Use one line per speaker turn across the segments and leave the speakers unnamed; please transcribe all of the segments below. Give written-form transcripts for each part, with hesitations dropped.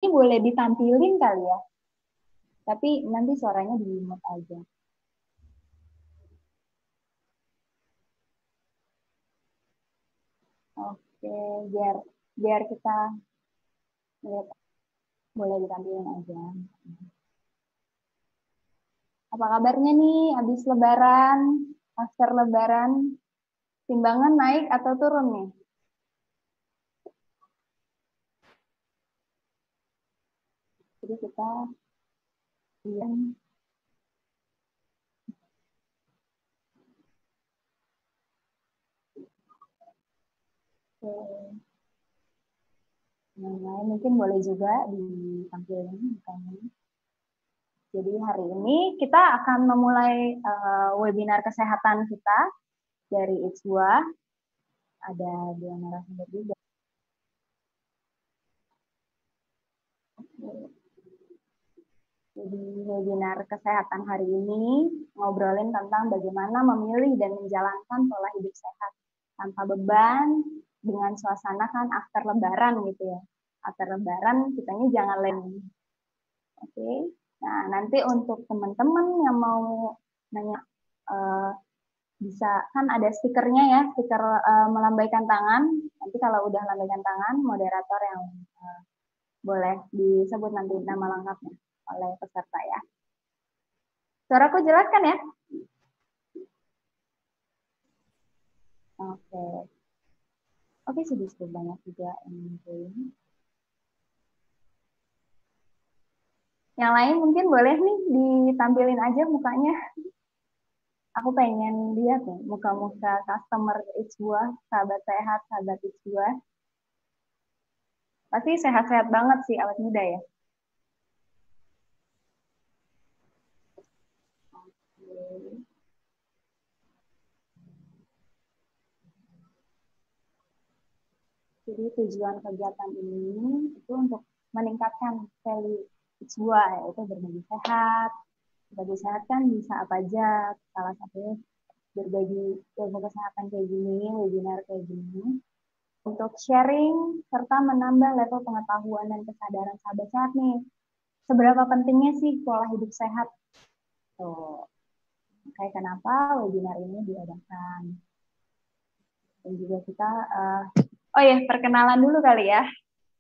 Ini boleh ditampilin kali ya, tapi nanti suaranya di mute aja. Oke, biar biar kita lihat, boleh ditampilin aja. Apa kabarnya nih habis lebaran, after lebaran, timbangan naik atau turun nih? Jadi kita lihat. Yang lain mungkin boleh juga ditampilkan bukannya. Jadi hari ini kita akan memulai webinar kesehatan kita dari Itswa. Ada dua narasumber juga. Jadi webinar kesehatan hari ini ngobrolin tentang bagaimana memilih dan menjalankan pola hidup sehat tanpa beban, dengan suasana kan after lebaran gitu ya. After lebaran kitanya jangan lem. Oke. Nah, nanti untuk teman-teman yang mau nanya, uh, bisa kan ada stikernya ya, stiker melambaikan tangan. Nanti kalau udah lambaikan tangan, moderator yang boleh disebut nanti nama lengkapnya oleh peserta ya. Suaraku jelas kan ya? Oke. Oke, sudah banyak juga yang join. Yang lain mungkin boleh nih ditampilin aja mukanya. Aku pengen lihat nih muka-muka customer Itswa, sahabat sehat, sahabat Itswa. Pasti sehat-sehat banget sih awet muda ya. Jadi tujuan kegiatan ini itu untuk meningkatkan value Itswa, yaitu berbagi sehat. Berbagi sehat kan bisa apa aja, salah satunya berbagi ilmu kesehatan kayak gini, webinar kayak gini, untuk sharing serta menambah level pengetahuan dan kesadaran sahabat sehat nih. Seberapa pentingnya sih pola hidup sehat? Tuh, kayak kenapa webinar ini diadakan. Dan juga kita, oh ya, perkenalan dulu kali ya.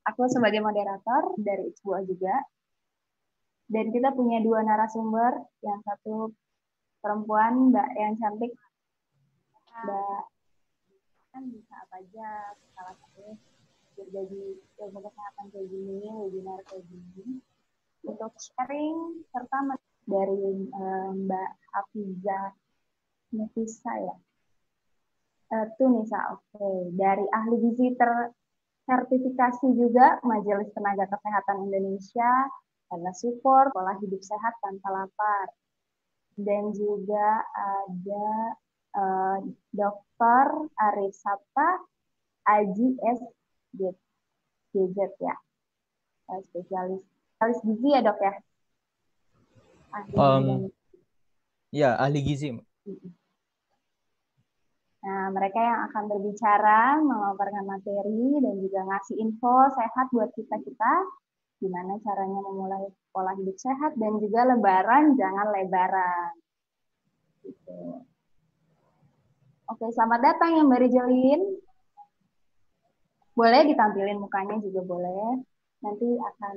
Aku sebagai moderator dari Itswa juga. Dan kita punya dua narasumber, yang satu perempuan, Mbak yang cantik, Mbak kan bisa apa aja, salah satunya berbagi ilmu kesehatan kayak gini, webinar kayak gini, untuk sharing serta dari Mbak Hafiza Nefisa ya. Itu Nisa, oke. Dari ahli gizi tersertifikasi juga Majelis Tenaga Kesehatan Indonesia, karena support pola hidup sehat tanpa lapar. Dan juga ada uh, Dr. Arif Sapta Aji S. GZ ya, spesialis gizi ya dok ya, ahli gizi dan
ya ahli gizi.
Nah, mereka yang akan berbicara, memaparkan materi, dan juga ngasih info sehat buat kita-kita, gimana caranya memulai pola hidup sehat, dan juga lebaran, jangan lebaran. Gitu. Oke, selamat datang yang baru join. Boleh ditampilin mukanya juga boleh. Nanti akan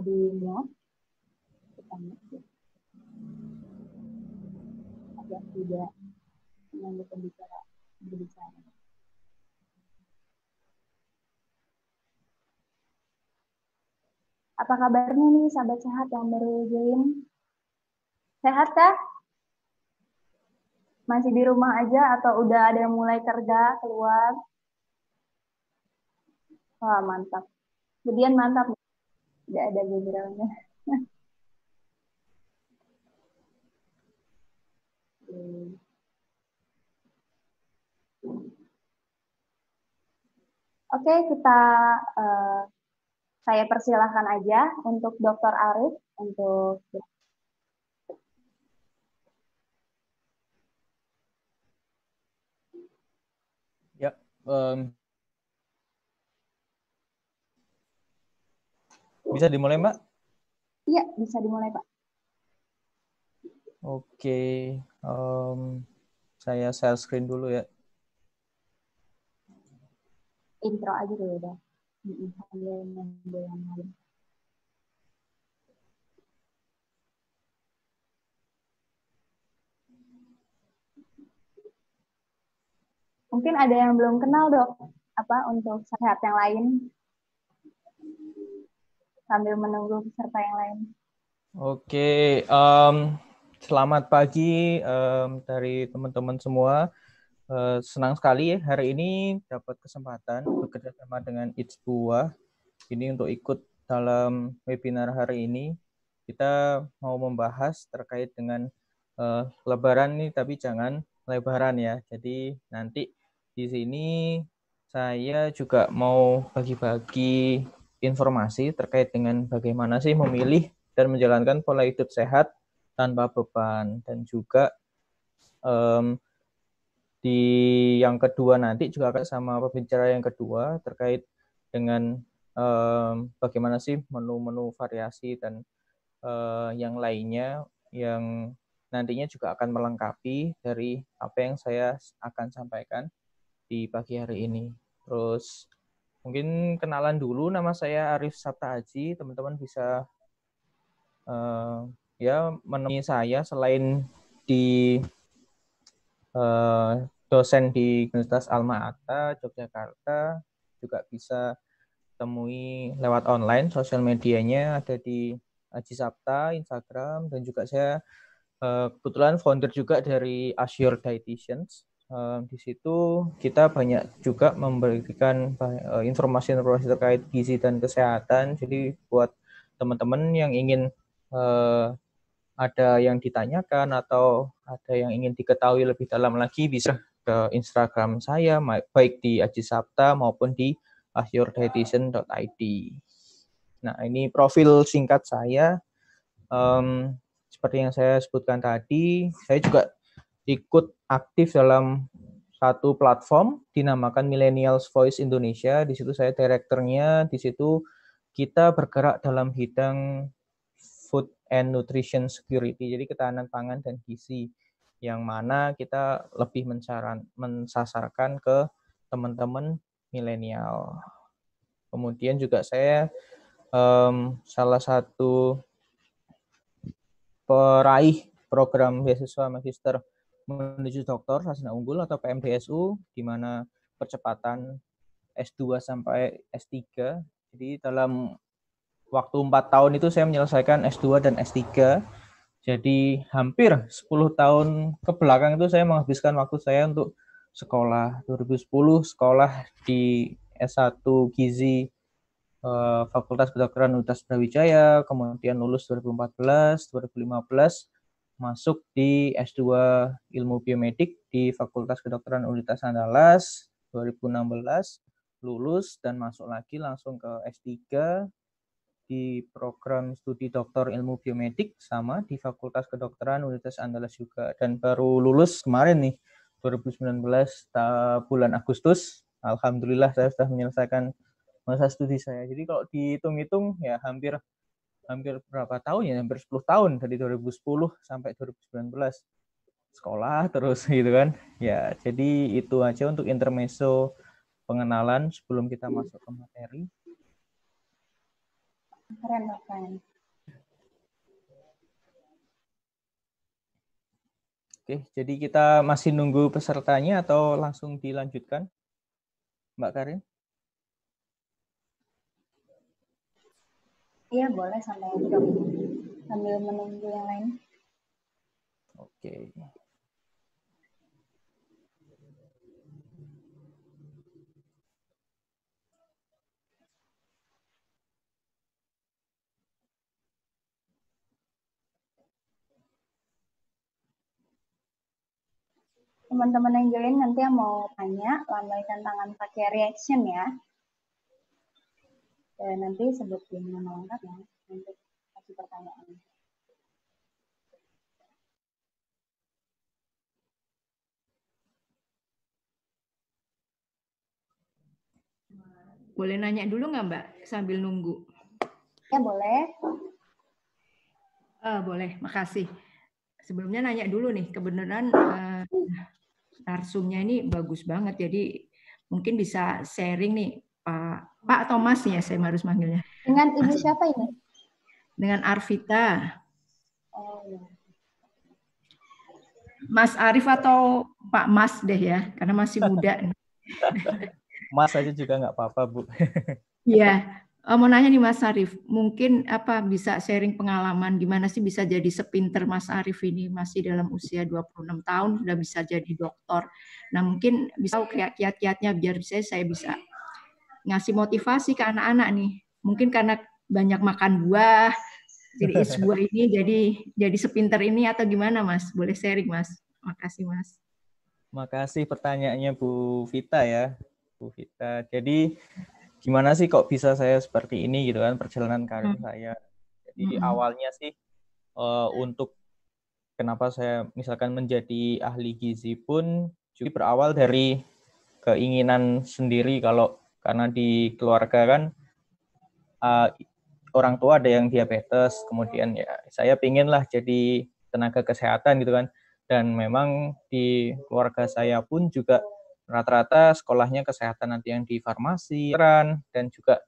di-mute. Kita mute. Agar tidak mengganggu berbicara. Apa kabarnya nih sahabat sehat yang baru join? Sehat kah? Masih di rumah aja atau udah ada yang mulai kerja keluar? Wah, mantap. Kemudian mantap. Tidak ada background-nya. Oke, kita saya persilahkan aja untuk Dr. Arif untuk
Ya, Bisa dimulai, Mbak?
Iya, bisa dimulai, Pak.
Oke, saya share screen dulu ya.
Intro aja dulu udah. Sambil nunggu yang lain. Mungkin ada yang belum kenal, Dok. Apa untuk sehat yang lain? Sambil menunggu peserta yang lain.
Oke, selamat pagi dari teman-teman semua. Senang sekali ya hari ini dapat kesempatan bekerja sama dengan Itsbuah. Ini untuk ikut dalam webinar hari ini. Kita mau membahas terkait dengan Lebaran nih, tapi jangan lebaran ya. Jadi nanti di sini saya juga mau bagi-bagi informasi terkait dengan bagaimana sih memilih dan menjalankan pola hidup sehat tanpa beban, dan juga di yang kedua nanti juga akan sama pembicara yang kedua terkait dengan bagaimana sih menu-menu variasi dan yang lainnya yang nantinya juga akan melengkapi dari apa yang saya akan sampaikan di pagi hari ini. Terus mungkin kenalan dulu, nama saya Arif Sabta Haji. Teman-teman bisa ya menemui saya selain di dosen di Universitas Alma Ata Yogyakarta, juga bisa temui lewat online, sosial medianya ada di Haji Sabta Instagram, dan juga saya kebetulan founder juga dari Assure Dietitians. Di situ kita banyak juga memberikan informasi-informasi terkait gizi dan kesehatan. Jadi buat teman-teman yang ingin ada yang ditanyakan atau ada yang ingin diketahui lebih dalam lagi, bisa ke Instagram saya, baik di Haji Sabta maupun di assuredietitian.id. Nah, ini profil singkat saya. Seperti yang saya sebutkan tadi, saya juga ikut aktif dalam satu platform dinamakan Millennials Voice Indonesia. Di situ saya direkturnya. Di situ kita bergerak dalam bidang food and nutrition security, jadi ketahanan pangan dan gizi, yang mana kita lebih mensasarkan ke teman-teman milenial. Kemudian juga saya salah satu peraih program beasiswa magister menuju doktor sarjana unggul atau PMDSU, di mana percepatan S2 sampai S3. Jadi dalam waktu 4 tahun itu saya menyelesaikan S2 dan S3. Jadi hampir 10 tahun ke belakang itu saya menghabiskan waktu saya untuk sekolah. 2010 sekolah di S1 Gizi Fakultas Kedokteran Universitas Brawijaya, kemudian lulus 2014, 2015 masuk di S2 Ilmu Biomedik di Fakultas Kedokteran Universitas Andalas, 2016 lulus dan masuk lagi langsung ke S3 di program studi doktor ilmu biomedik sama di Fakultas Kedokteran Universitas Andalas juga, dan baru lulus kemarin nih 2019 bulan Agustus. Alhamdulillah saya sudah menyelesaikan masa studi saya. Jadi kalau dihitung-hitung ya hampir berapa tahun ya, hampir 10 tahun dari 2010 sampai 2019 sekolah terus gitu kan. Ya, jadi itu aja untuk intermezzo pengenalan sebelum kita masuk ke materi.
Keren, keren.
Oke, jadi kita masih nunggu pesertanya atau langsung dilanjutkan, Mbak Karin?
Iya, boleh sambil menunggu yang lain.
Oke.
Teman-teman yang join nanti yang mau tanya, lambaikan tangan pakai reaction ya. Dan nanti sebutin nama lengkapnya untuk kasih pertanyaan.
Boleh nanya dulu nggak Mbak sambil nunggu?
Ya, boleh.
Boleh, makasih. Sebelumnya nanya dulu nih, kebenaran narsumnya ini bagus banget, jadi mungkin bisa sharing nih, Pak atau Mas ya, saya harus manggilnya.
Dengan Ibu siapa ini?
Dengan Arvita.
Oh, ya.
Mas Arif atau Pak Mas deh ya, karena masih muda.
Mas aja juga nggak apa-apa, Bu.
Iya, mau nanya nih Mas Arif, mungkin bisa sharing pengalaman gimana sih bisa jadi sepinter Mas Arif ini, masih dalam usia 26 tahun sudah bisa jadi dokter. Nah, mungkin bisa kiat-kiatnya biar saya bisa ngasih motivasi ke anak-anak nih. Mungkin karena banyak makan buah, jadi buah ini jadi sepinter ini atau gimana Mas? Boleh sharing Mas. Makasih Mas.
Makasih pertanyaannya Bu Vita ya. Bu Vita. Jadi gimana sih kok bisa saya seperti ini gitu kan, perjalanan karir saya. Jadi awalnya sih untuk kenapa saya misalkan menjadi ahli gizi pun juga berawal dari keinginan sendiri, karena di keluarga kan orang tua ada yang diabetes, kemudian ya saya pinginlah jadi tenaga kesehatan gitu kan, dan memang di keluarga saya pun juga rata-rata sekolahnya kesehatan, nanti yang di farmasi dan juga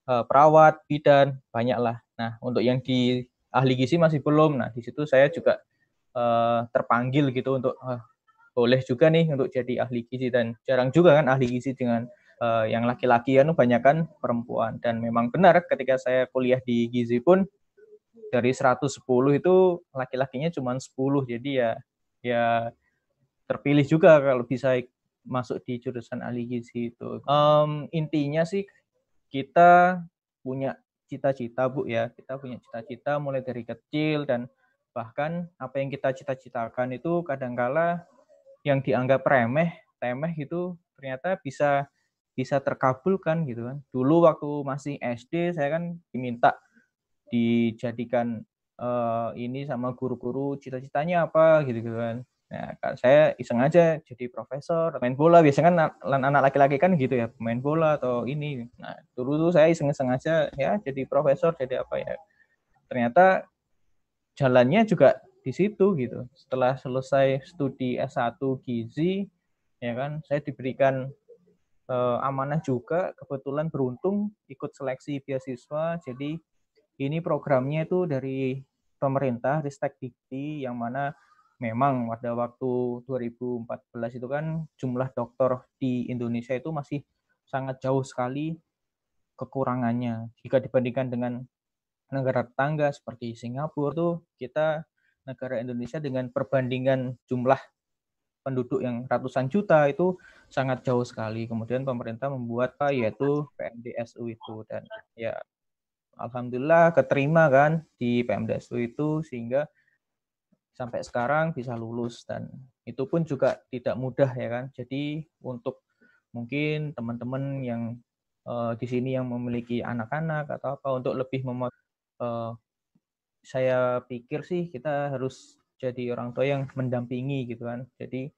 perawat, bidan, banyak lah. Nah, untuk yang di ahli gizi masih belum. Nah, di situ saya juga terpanggil gitu untuk boleh juga nih untuk jadi ahli gizi, dan jarang juga kan ahli gizi dengan yang laki-laki kan kebanyakan perempuan. Dan memang benar ketika saya kuliah di gizi pun dari 110 itu laki-lakinya cuma 10. Jadi ya terpilih juga kalau bisa masuk di jurusan ahli gizi itu. Intinya sih kita punya cita-cita, Bu ya. Kita punya cita-cita mulai dari kecil, dan bahkan apa yang kita cita-citakan itu kadangkala yang dianggap temeh itu ternyata bisa terkabulkan gitu kan. Dulu waktu masih SD saya kan dijadikan ini sama guru-guru, cita-citanya apa gitu kan. Nah, saya iseng aja jadi profesor, main bola. Biasanya kan anak laki-laki kan gitu ya, main bola atau ini. Nah, dulu tuh saya iseng-iseng aja ya jadi profesor, jadi apa ya. Ternyata jalannya juga di situ gitu. Setelah selesai studi S1 gizi, ya kan, saya diberikan amanah juga, kebetulan beruntung ikut seleksi beasiswa. Jadi ini programnya itu dari pemerintah, Ristek Dikti, yang mana memang pada waktu 2014 itu kan jumlah dokter di Indonesia itu masih sangat jauh sekali kekurangannya. Jika dibandingkan dengan negara tetangga seperti Singapura tuh, kita negara Indonesia dengan perbandingan jumlah penduduk yang ratusan juta itu sangat jauh sekali. Kemudian pemerintah membuat yaitu PMDSU itu, dan ya alhamdulillah keterima kan di PMDSU itu, sehingga sampai sekarang bisa lulus. Dan itu pun juga tidak mudah ya kan. Jadi untuk mungkin teman-teman yang di sini yang memiliki anak-anak atau apa, untuk lebih saya pikir sih kita harus jadi orang tua yang mendampingi gitu kan. Jadi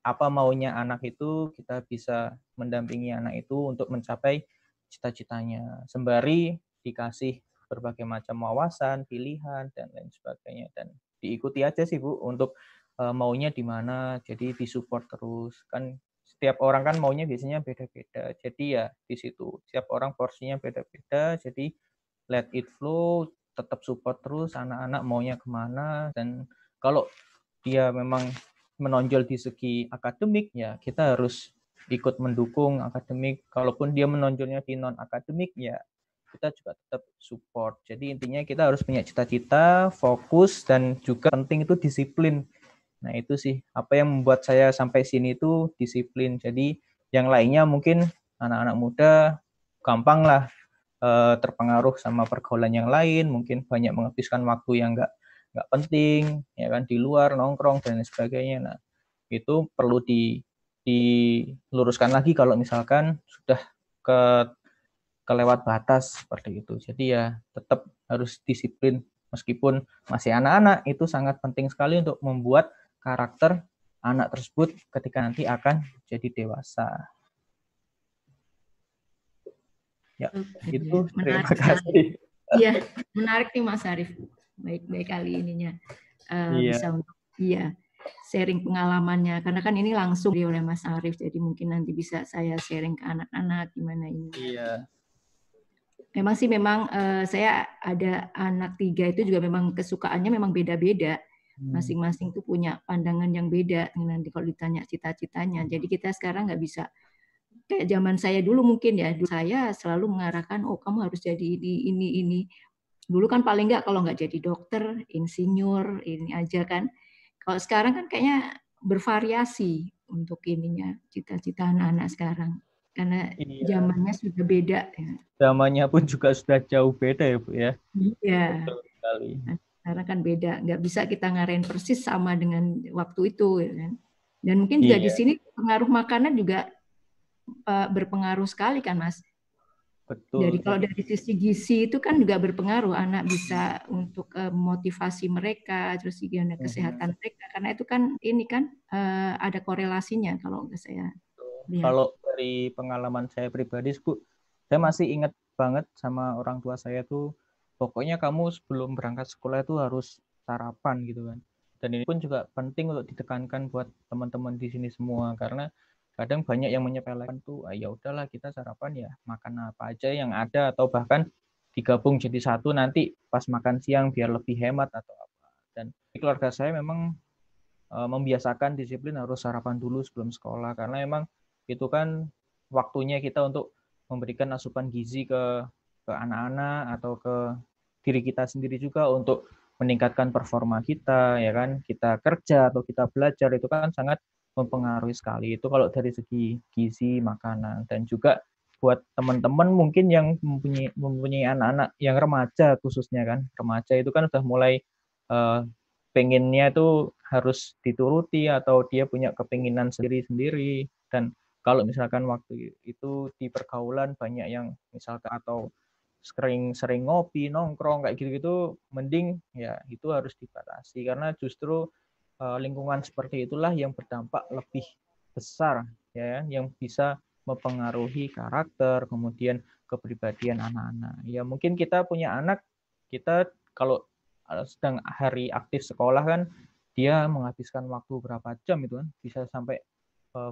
apa maunya anak itu, kita bisa mendampingi anak itu untuk mencapai cita-citanya, sembari dikasih berbagai macam wawasan, pilihan, dan lain sebagainya. Dan diikuti aja sih Bu untuk maunya di mana, jadi disupport terus. Kan setiap orang kan maunya biasanya beda-beda. Jadi ya di situ, setiap orang porsinya beda-beda, jadi let it flow, tetap support terus anak-anak maunya kemana. Dan kalau dia memang menonjol di segi akademik, ya kita harus ikut mendukung akademik. Kalaupun dia menonjolnya di non akademik, ya kita juga tetap support. Jadi intinya kita harus punya cita-cita, fokus, dan juga penting itu disiplin. Nah itu sih apa yang membuat saya sampai sini itu disiplin. Jadi yang lainnya mungkin anak-anak muda gampang lah terpengaruh sama pergaulan yang lain, mungkin banyak menghabiskan waktu yang nggak penting, ya kan, di luar nongkrong dan sebagainya. Nah itu perlu diluruskan lagi kalau misalkan sudah kelewat batas seperti itu. Jadi ya tetap harus disiplin, meskipun masih anak-anak, itu sangat penting sekali untuk membuat karakter anak tersebut ketika nanti akan jadi dewasa. Ya, itu terima kasih.
Iya, menarik nih Mas Arief. Baik-baik kali ininya bisa untuk sharing pengalamannya. Karena kan ini langsung oleh Mas Arief, jadi mungkin nanti bisa saya sharing ke anak-anak gimana ini.
Iya.
Memang sih saya ada anak 3 itu juga memang kesukaannya memang beda-beda. Masing-masing tuh punya pandangan yang beda nanti kalau ditanya cita-citanya. Jadi kita sekarang nggak bisa kayak zaman saya dulu mungkin ya. Dulu saya selalu mengarahkan, oh kamu harus jadi ini. Dulu kan paling nggak kalau nggak jadi dokter, insinyur, ini aja kan. Kalau sekarang kan kayaknya bervariasi untuk ininya cita-cita anak-anak sekarang. Karena zamannya sudah beda ya.
Zamannya pun juga sudah jauh beda ya Bu ya.
Iya.
Betul sekali.
Karena kan beda, nggak bisa kita ngarahin persis sama dengan waktu itu ya kan. Dan mungkin juga di sini pengaruh makanan juga berpengaruh sekali kan Mas.
Betul.
Kalau dari sisi gizi itu kan juga berpengaruh, anak bisa untuk motivasi mereka, terus gimana kesehatan mereka, karena itu kan ini kan ada korelasinya kalau saya lihat.
Kalau dari pengalaman saya pribadi, Bu, saya masih ingat banget sama orang tua saya tuh, pokoknya kamu sebelum berangkat sekolah itu harus sarapan gitu kan. Dan ini pun juga penting untuk ditekankan buat teman-teman di sini semua, karena kadang banyak yang menyepelekan tuh, ya udahlah kita sarapan ya makan apa aja yang ada, atau bahkan digabung jadi satu nanti pas makan siang biar lebih hemat atau apa. Dan keluarga saya memang membiasakan disiplin harus sarapan dulu sebelum sekolah, karena memang itu kan waktunya kita untuk memberikan asupan gizi ke anak-anak atau ke diri kita sendiri juga untuk meningkatkan performa kita, ya kan. Kita kerja atau kita belajar itu kan sangat mempengaruhi sekali. Itu kalau dari segi gizi makanan. Dan juga buat teman-teman mungkin yang mempunyai anak-anak yang remaja khususnya kan. Remaja itu kan udah mulai pengennya itu harus dituruti atau dia punya kepinginan sendiri-sendiri. Dan kalau misalkan waktu itu di pergaulan banyak yang misalkan atau sering ngopi, nongkrong kayak gitu-gitu, mending ya itu harus dibatasi, karena justru lingkungan seperti itulah yang berdampak lebih besar ya, yang bisa mempengaruhi karakter, kemudian kepribadian anak-anak. Ya mungkin kita punya anak, kita kalau sedang hari aktif sekolah kan dia menghabiskan waktu berapa jam itu kan, bisa sampai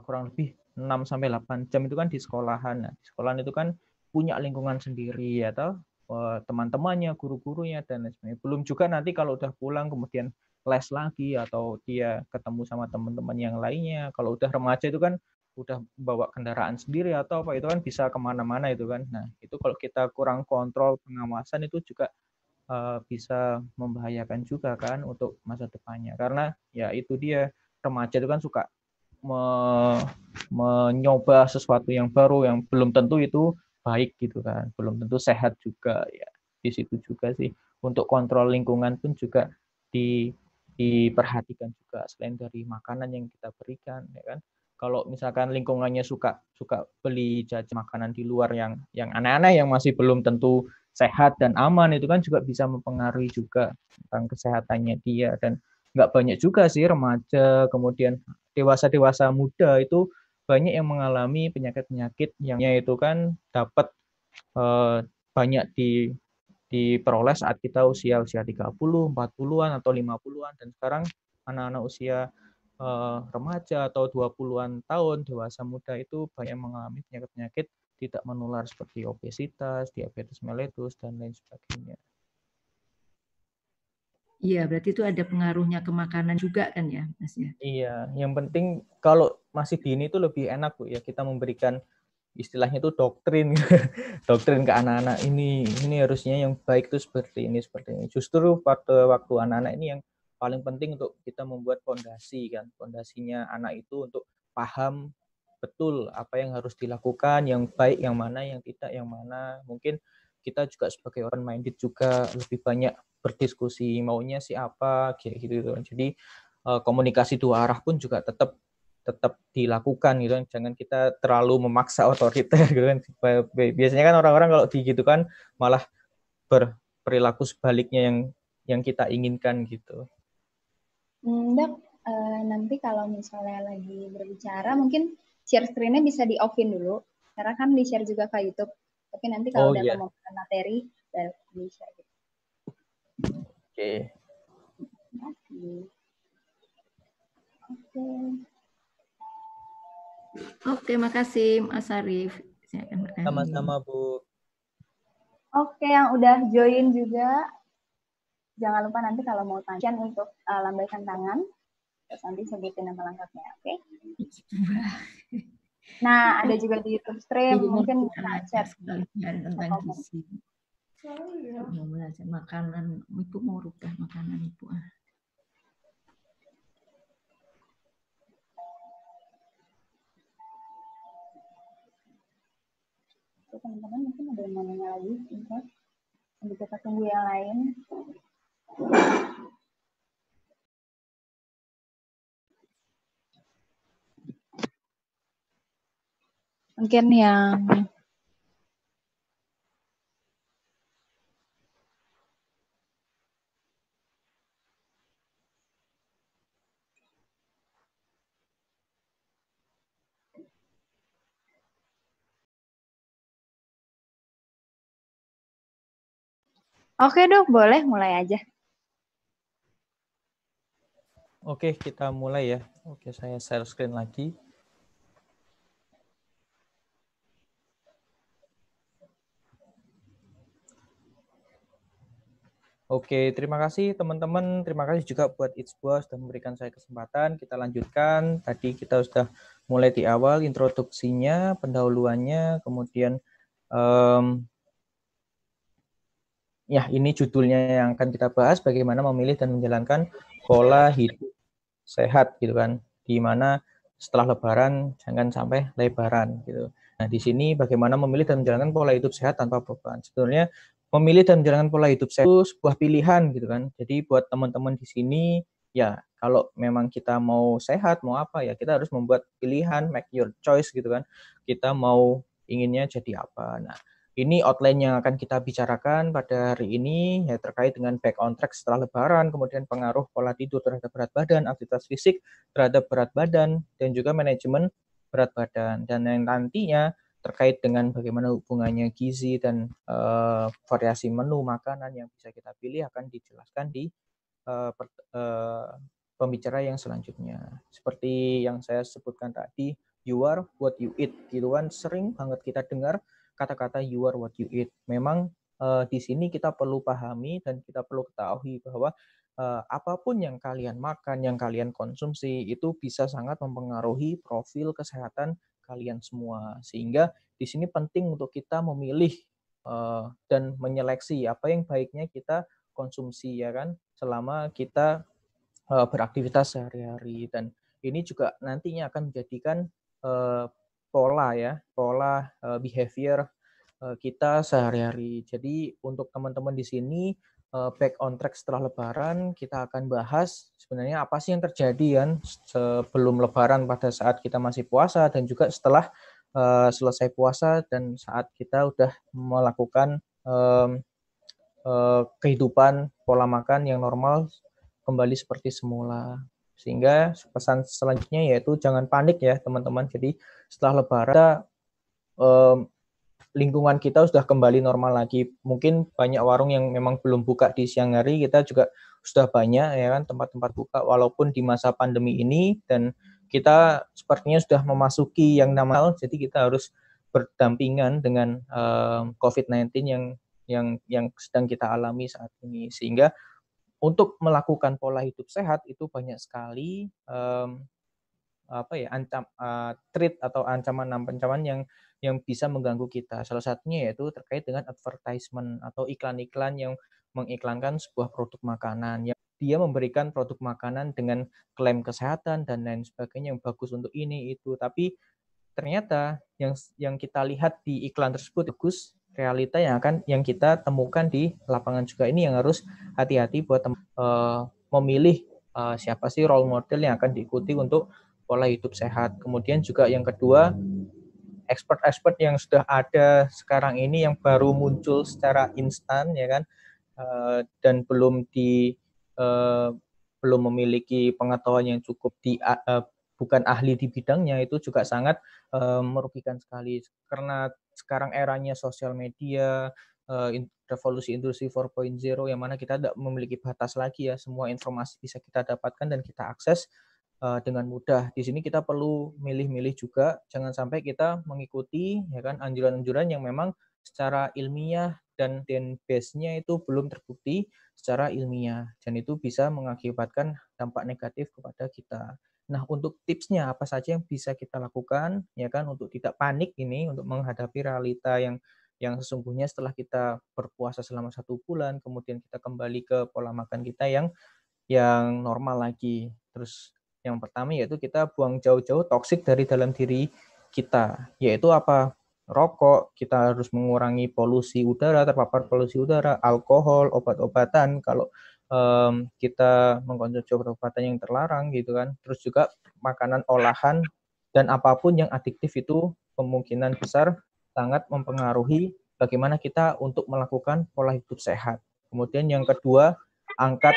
kurang lebih 6-8 jam itu kan di sekolahan. Nah, di sekolahan itu kan punya lingkungan sendiri atau teman-temannya, guru-gurunya dan lain sebagainya. Belum juga nanti kalau udah pulang kemudian les lagi atau dia ketemu sama teman-teman yang lainnya. Kalau udah remaja itu kan udah bawa kendaraan sendiri atau apa, itu kan bisa kemana-mana itu kan. Nah itu kalau kita kurang kontrol pengawasan itu juga bisa membahayakan juga kan untuk masa depannya, karena ya itu dia, remaja itu kan suka menyoba sesuatu yang baru yang belum tentu itu baik gitu kan, belum tentu sehat juga ya. Di situ juga sih untuk kontrol lingkungan pun juga diperhatikan juga, selain dari makanan yang kita berikan ya kan. Kalau misalkan lingkungannya suka beli jajan makanan di luar yang aneh-aneh yang masih belum tentu sehat dan aman, itu kan juga bisa mempengaruhi juga tentang kesehatannya dia. Dan nggak banyak juga sih remaja kemudian dewasa muda itu banyak yang mengalami penyakit-penyakit yang itu kan dapat banyak diperoleh saat kita usia 30, 40-an atau 50-an, dan sekarang anak-anak usia remaja atau 20-an tahun, dewasa muda itu banyak mengalami penyakit-penyakit tidak menular seperti obesitas, diabetes mellitus dan lain sebagainya.
Iya, berarti itu ada pengaruhnya ke makanan juga kan ya, Mas ya?
Iya, yang penting kalau masih dini itu lebih enak Bu ya, kita memberikan istilahnya itu doktrin doktrin ke anak-anak, ini harusnya yang baik itu seperti ini. Justru pada waktu anak-anak ini yang paling penting untuk kita membuat fondasi kan, fondasinya anak itu untuk paham betul apa yang harus dilakukan, yang baik yang mana, yang tidak yang mana. Mungkin kita juga sebagai open minded juga lebih banyak berdiskusi maunya si apa kayak gitu. Jadi komunikasi dua arah pun juga tetap dilakukan gitu kan. Jangan kita terlalu memaksa otoriter gitu kan. Biasanya kan orang-orang kalau gitu kan malah berperilaku sebaliknya yang kita inginkan gitu.
Dok, nanti kalau misalnya lagi berbicara mungkin share screen-nya bisa di-off-in dulu, karena kan di-share juga ke YouTube. Tapi nanti kalau udah pembukaan materi, di-share.
Terima kasih Mas Arief.
Sama-sama, Bu.
Oke, yang udah join juga, jangan lupa nanti kalau mau tanya untuk lambaikan tangan, terus nanti sebutin nama lengkapnya, oke? Nah, ada juga di YouTube stream, mungkin bisa chat.
Tentang gizi. Mau belajar makanan, Ibu mau rubah makanan Ibu.
Teman-teman mungkin ada yang mau nanya lagi, sambil kita tunggu yang lain. Mungkin yang Oke Dok, boleh mulai aja.
Oke, kita mulai ya. Oke, saya share screen lagi. Oke, terima kasih teman-teman. Terima kasih juga buat Itzbua sudah memberikan saya kesempatan. Kita lanjutkan. Tadi kita sudah mulai di awal introduksinya, pendahuluannya, kemudian ya ini judulnya yang akan kita bahas, bagaimana memilih dan menjalankan pola hidup sehat gitu kan. Di mana setelah Lebaran jangan sampai lebaran gitu. Nah, di sini bagaimana memilih dan menjalankan pola hidup sehat tanpa beban. Sebetulnya memilih dan menjalankan pola hidup sehat itu sebuah pilihan gitu kan. Jadi buat teman-teman di sini ya kalau memang kita mau sehat, mau apa ya kita harus membuat pilihan, make your choice gitu kan. Kita mau inginnya jadi apa. Nah, ini outline yang akan kita bicarakan pada hari ini ya terkait dengan back on track setelah Lebaran, kemudian pengaruh pola tidur terhadap berat badan, aktivitas fisik terhadap berat badan, dan juga manajemen berat badan. Dan yang nantinya terkait dengan bagaimana hubungannya gizi dan variasi menu makanan yang bisa kita pilih akan dijelaskan di pembicara yang selanjutnya. Seperti yang saya sebutkan tadi, you are what you eat, gitu kan sering banget kita dengar kata-kata you are what you eat. Memang di sini kita perlu pahami dan kita perlu ketahui bahwa apapun yang kalian makan, yang kalian konsumsi itu bisa sangat mempengaruhi profil kesehatan kalian semua. Sehingga di sini penting untuk kita memilih dan menyeleksi apa yang baiknya kita konsumsi ya kan selama kita beraktivitas sehari-hari. Dan ini juga nantinya akan menjadikan pola ya, pola behavior kita sehari-hari. Jadi untuk teman-teman di sini back on track setelah Lebaran kita akan bahas sebenarnya apa sih yang terjadi kan sebelum Lebaran pada saat kita masih puasa dan juga setelah selesai puasa dan saat kita udah melakukan kehidupan pola makan yang normal kembali seperti semula. Sehingga pesan selanjutnya yaitu jangan panik ya teman-teman. Jadi setelah Lebaran lingkungan kita sudah kembali normal lagi. Mungkin banyak warung yang memang belum buka di siang hari, kita juga sudah banyak ya kan tempat-tempat buka walaupun di masa pandemi ini, dan kita sepertinya sudah memasuki yang normal. Jadi kita harus berdampingan dengan COVID-19 yang sedang kita alami saat ini. Sehingga untuk melakukan pola hidup sehat itu banyak sekali threat atau ancaman yang bisa mengganggu kita. Salah satunya yaitu terkait dengan advertisement atau iklan-iklan yang mengiklankan sebuah produk makanan yang dia memberikan produk makanan dengan klaim kesehatan dan lain sebagainya yang bagus untuk ini itu, tapi ternyata yang kita lihat di iklan tersebut bagus, realita yang kita temukan di lapangan juga. Ini yang harus hati-hati buat memilih siapa sih role model yang akan diikuti untuk pola hidup sehat. Kemudian juga yang kedua, expert-expert yang sudah ada sekarang ini yang baru muncul secara instan ya kan, dan belum memiliki pengetahuan yang cukup bukan ahli di bidangnya, itu juga sangat merugikan sekali karena sekarang eranya sosial media, revolusi industri 4.0 yang mana kita tidak memiliki batas lagi ya, semua informasi bisa kita dapatkan dan kita akses dengan mudah. Di sini kita perlu milih-milih juga, jangan sampai kita mengikuti ya kan anjuran-anjuran yang memang secara ilmiah dan base-nya itu belum terbukti secara ilmiah, dan itu bisa mengakibatkan dampak negatif kepada kita. Nah, untuk tipsnya apa saja yang bisa kita lakukan ya kan untuk tidak panik ini, untuk menghadapi realita yang sesungguhnya setelah kita berpuasa selama 1 bulan, kemudian kita kembali ke pola makan kita yang normal lagi. Terus yang pertama yaitu kita buang jauh-jauh toksik dari dalam diri kita, yaitu apa? Rokok, kita harus mengurangi polusi udara, terpapar polusi udara, alkohol, obat-obatan, kalau kita mengkonsumsi obat-obatan yang terlarang gitu kan. Terus juga makanan olahan dan apapun yang adiktif itu kemungkinan besar sangat mempengaruhi bagaimana kita untuk melakukan pola hidup sehat. Kemudian yang kedua, angkat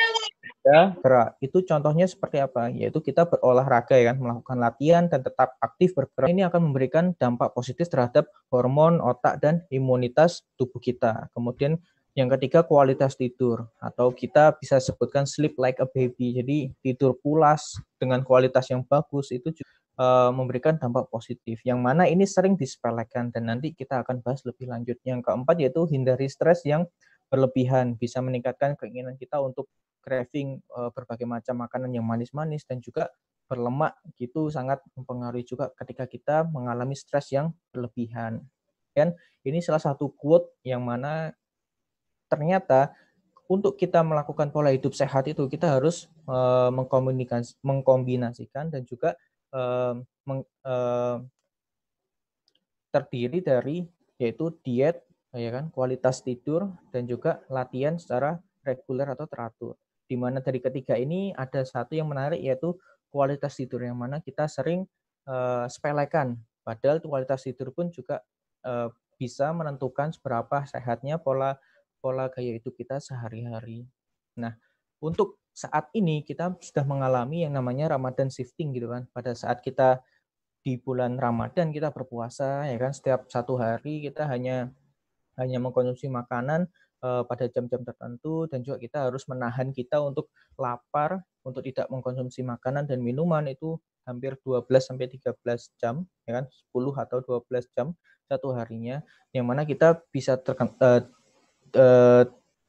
gerak. Itu contohnya seperti apa? Yaitu kita berolahraga ya kan, melakukan latihan dan tetap aktif bergerak. Ini akan memberikan dampak positif terhadap hormon, otak, dan imunitas tubuh kita. Kemudian yang ketiga, kualitas tidur, atau kita bisa sebutkan sleep like a baby. Jadi tidur pulas dengan kualitas yang bagus itu juga memberikan dampak positif. Yang mana ini sering disepelekan dan nanti kita akan bahas lebih lanjut. Yang keempat yaitu hindari stres yang berlebihan, bisa meningkatkan keinginan kita untuk craving berbagai macam makanan yang manis-manis dan juga berlemak, gitu sangat mempengaruhi juga ketika kita mengalami stres yang berlebihan. Dan ini salah satu quote yang mana ternyata untuk kita melakukan pola hidup sehat itu kita harus mengkombinasikan dan juga terdiri dari yaitu diet ya kan, kualitas tidur dan juga latihan secara reguler atau teratur. Di mana dari ketiga ini ada satu yang menarik yaitu kualitas tidur, yang mana kita sering sepelekan, padahal kualitas tidur pun juga bisa menentukan seberapa sehatnya pola gaya hidup kita sehari-hari. Nah, untuk saat ini kita sudah mengalami yang namanya Ramadan shifting gitu kan. Pada saat kita di bulan Ramadan kita berpuasa ya kan, setiap 1 hari kita hanya mengkonsumsi makanan pada jam-jam tertentu, dan juga kita harus menahan kita untuk lapar, untuk tidak mengkonsumsi makanan dan minuman itu hampir 12 sampai 13 jam ya kan, 10 atau 12 jam satu harinya, yang mana kita bisa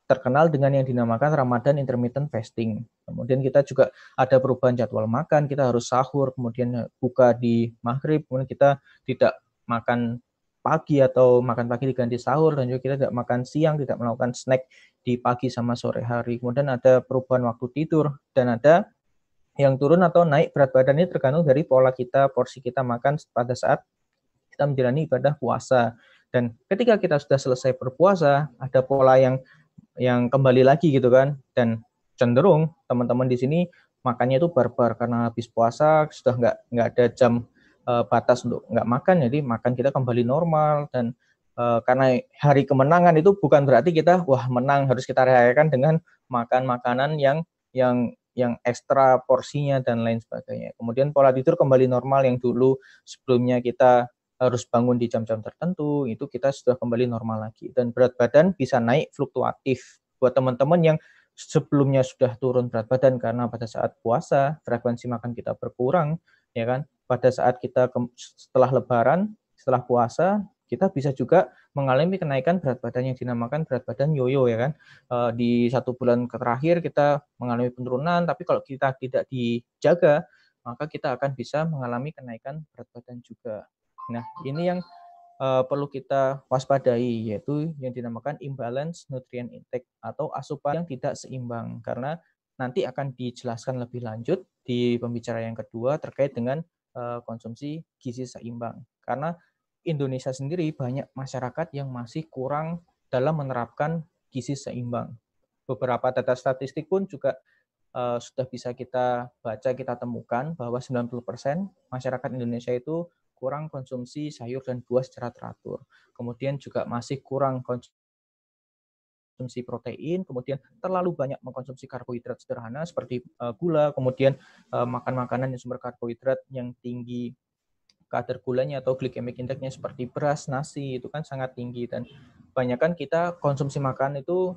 terkenal dengan yang dinamakan Ramadan intermittent fasting. Kemudian kita juga ada perubahan jadwal makan, kita harus sahur, kemudian buka di maghrib, kemudian kita tidak makan pagi atau makan pagi diganti sahur, dan juga kita tidak makan siang, tidak melakukan snack di pagi sama sore hari. Kemudian ada perubahan waktu tidur, dan ada yang turun atau naik berat badan ini tergantung dari pola kita, porsi kita makan pada saat kita menjalani ibadah puasa. Dan ketika kita sudah selesai berpuasa, ada pola yang kembali lagi gitu kan, dan cenderung teman-teman di sini makannya itu barbar karena habis puasa sudah nggak ada jam batas untuk nggak makan, jadi makan kita kembali normal. Dan karena hari kemenangan itu bukan berarti kita wah menang harus kita rayakan dengan makan makanan yang ekstra porsinya dan lain sebagainya. Kemudian pola tidur kembali normal, yang dulu sebelumnya kita harus bangun di jam-jam tertentu, itu kita sudah kembali normal lagi. Dan berat badan bisa naik fluktuatif. Buat teman-teman yang sebelumnya sudah turun berat badan karena pada saat puasa frekuensi makan kita berkurang, ya kan? Pada saat kita setelah lebaran, setelah puasa, kita bisa juga mengalami kenaikan berat badan yang dinamakan berat badan yoyo ya kan. Di 1 bulan terakhir kita mengalami penurunan, tapi kalau kita tidak dijaga, maka kita akan bisa mengalami kenaikan berat badan juga. Nah, ini yang perlu kita waspadai, yaitu yang dinamakan imbalance nutrient intake atau asupan yang tidak seimbang, karena nanti akan dijelaskan lebih lanjut di pembicaraan yang kedua terkait dengan konsumsi gizi seimbang. Karena Indonesia sendiri banyak masyarakat yang masih kurang dalam menerapkan gizi seimbang. Beberapa data statistik pun juga sudah bisa kita baca, kita temukan bahwa 90% masyarakat Indonesia itu kurang konsumsi sayur dan buah secara teratur. Kemudian juga masih kurang konsumsi protein, kemudian terlalu banyak mengkonsumsi karbohidrat sederhana seperti gula, kemudian makan makanan yang sumber karbohidrat yang tinggi kadar gulanya atau glycemic index-nya seperti beras, nasi, itu kan sangat tinggi. Dan kebanyakan kita konsumsi makan itu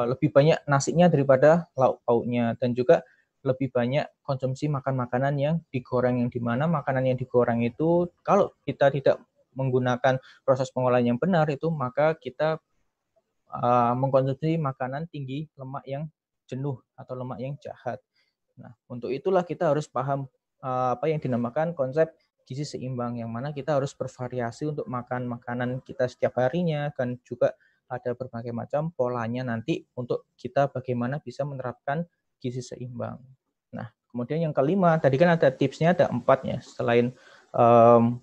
lebih banyak nasinya daripada lauk pauknya. Dan juga lebih banyak konsumsi makanan yang digoreng, yang dimana makanan yang digoreng itu kalau kita tidak menggunakan proses pengolahan yang benar itu, maka kita mengkonsumsi makanan tinggi lemak yang jenuh atau lemak yang jahat. Nah, untuk itulah kita harus paham apa yang dinamakan konsep gizi seimbang, yang mana kita harus bervariasi untuk makan makanan kita setiap harinya, dan juga ada berbagai macam polanya nanti untuk kita bagaimana bisa menerapkan gizi seimbang. Nah, kemudian yang kelima, tadi kan ada tipsnya ada 4 ya, selain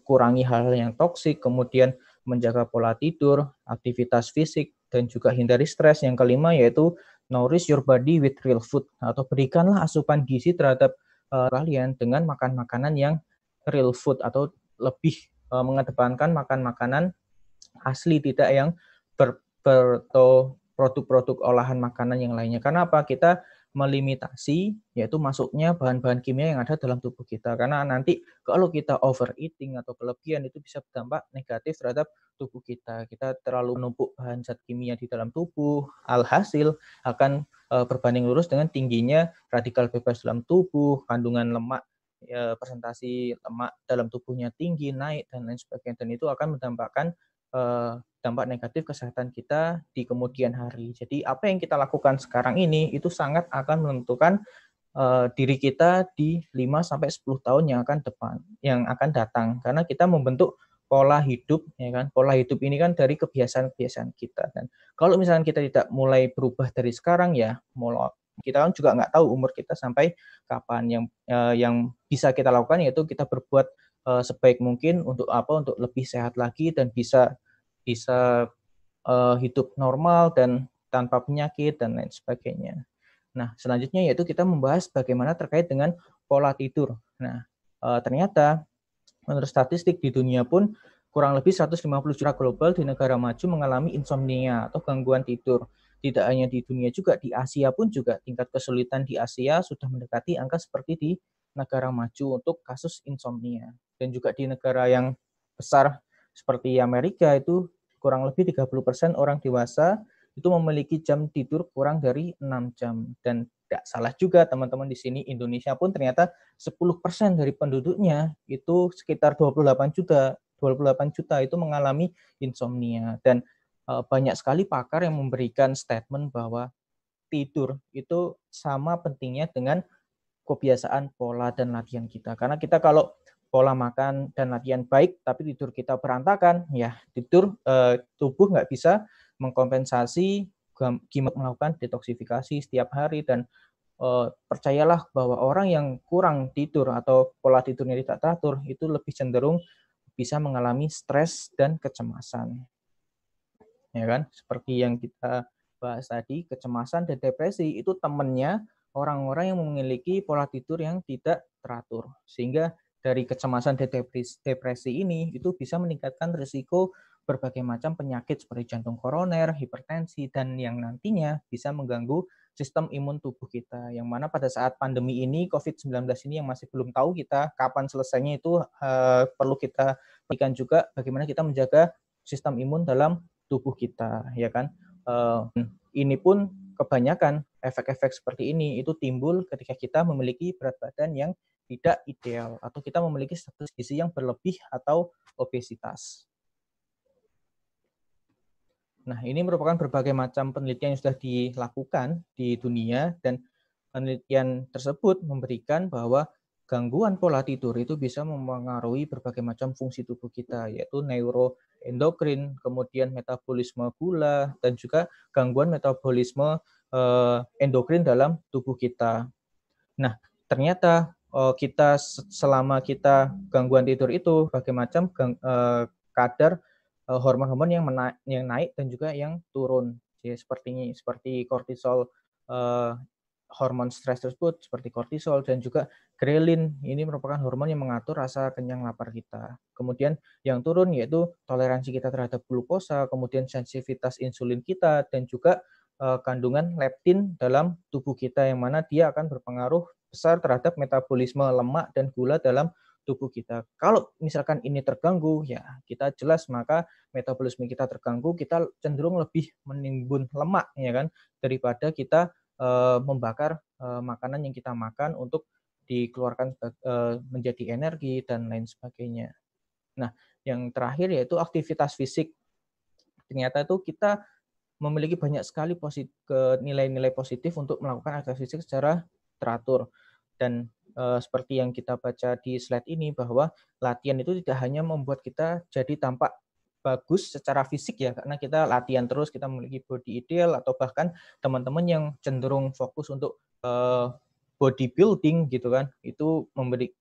kurangi hal-hal yang toksik, kemudian menjaga pola tidur, aktivitas fisik, dan juga hindari stres. Yang kelima yaitu nourish your body with real food, atau berikanlah asupan gizi terhadap kalian dengan makan makanan yang real food, atau lebih mengedepankan makan makanan asli, tidak yang atau produk-produk olahan makanan yang lainnya. Karena apa? Kita melimitasi yaitu masuknya bahan-bahan kimia yang ada dalam tubuh kita. Karena nanti kalau kita overeating atau kelebihan itu bisa berdampak negatif terhadap tubuh kita. Kita terlalu menumpuk bahan zat kimia di dalam tubuh, alhasil akan berbanding lurus dengan tingginya radikal bebas dalam tubuh, kandungan lemak, presentasi lemak dalam tubuhnya tinggi, naik, dan lain sebagainya. Dan itu akan mendampakkan dampak negatif kesehatan kita di kemudian hari. Jadi apa yang kita lakukan sekarang ini itu sangat akan menentukan diri kita di 5-10 tahun yang akan datang. Karena kita membentuk pola hidup, ya kan? Pola hidup ini kan dari kebiasaan-kebiasaan kita. Dan kalau misalnya kita tidak mulai berubah dari sekarang, ya kita kan juga nggak tahu umur kita sampai kapan. Yang bisa kita lakukan yaitu kita berbuat sebaik mungkin untuk untuk lebih sehat lagi dan bisa hidup normal dan tanpa penyakit dan lain sebagainya. Nah, selanjutnya yaitu kita membahas bagaimana terkait dengan pola tidur. Nah, ternyata menurut statistik di dunia pun kurang lebih 150 juta global di negara maju mengalami insomnia atau gangguan tidur. Tidak hanya di dunia, juga di Asia pun juga tingkat kesulitan di Asia sudah mendekati angka seperti di negara maju untuk kasus insomnia. Dan juga di negara yang besar seperti Amerika itu kurang lebih 30% orang dewasa itu memiliki jam tidur kurang dari 6 jam. Dan tidak salah juga teman-teman di sini, Indonesia pun ternyata 10% dari penduduknya itu sekitar 28 juta itu mengalami insomnia. Dan banyak sekali pakar yang memberikan statement bahwa tidur itu sama pentingnya dengan kebiasaan pola dan latihan kita. Karena kita kalau pola makan dan latihan baik, tapi tidur kita berantakan, ya tubuh nggak bisa mengkompensasi gimana melakukan detoksifikasi setiap hari. Dan percayalah bahwa orang yang kurang tidur atau pola tidurnya tidak teratur itu lebih cenderung bisa mengalami stres dan kecemasan. Ya kan? Seperti yang kita bahas tadi, kecemasan dan depresi itu temannya orang-orang yang memiliki pola tidur yang tidak teratur. Sehingga dari kecemasan dan depresi ini itu bisa meningkatkan risiko berbagai macam penyakit seperti jantung koroner, hipertensi, dan yang nantinya bisa mengganggu sistem imun tubuh kita. Yang mana pada saat pandemi ini, COVID-19 ini yang masih belum tahu kita kapan selesainya, itu perlu kita perhatikan juga bagaimana kita menjaga sistem imun dalam tubuh kita, ya kan? Ini pun kebanyakan efek-efek seperti ini itu timbul ketika kita memiliki berat badan yang tidak ideal atau kita memiliki status gizi yang berlebih atau obesitas. Nah, ini merupakan berbagai macam penelitian yang sudah dilakukan di dunia, dan penelitian tersebut memberikan bahwa gangguan pola tidur itu bisa mempengaruhi berbagai macam fungsi tubuh kita, yaitu neuroendokrin, kemudian metabolisme gula, dan juga gangguan metabolisme endokrin dalam tubuh kita. Nah, ternyata kita selama kita gangguan tidur itu berbagai macam kadar hormon-hormon yang naik dan juga yang turun. Jadi seperti kortisol, hormon stres tersebut seperti kortisol, dan juga grelin. Ini merupakan hormon yang mengatur rasa kenyang lapar kita. Kemudian yang turun yaitu toleransi kita terhadap glukosa, kemudian sensitivitas insulin kita, dan juga kandungan leptin dalam tubuh kita, yang mana dia akan berpengaruh besar terhadap metabolisme lemak dan gula dalam tubuh kita. Kalau misalkan ini terganggu, ya kita jelas maka metabolisme kita terganggu, kita cenderung lebih menimbun lemak, ya kan, daripada kita membakar makanan yang kita makan untuk dikeluarkan menjadi energi dan lain sebagainya. Nah, yang terakhir yaitu aktivitas fisik. Ternyata itu kita memiliki banyak sekali nilai-nilai positif untuk melakukan aktivitas fisik secara teratur. Dan seperti yang kita baca di slide ini, bahwa latihan itu tidak hanya membuat kita jadi tampak bagus secara fisik ya, karena kita latihan terus, kita memiliki body ideal, atau bahkan teman-teman yang cenderung fokus untuk bodybuilding gitu kan, itu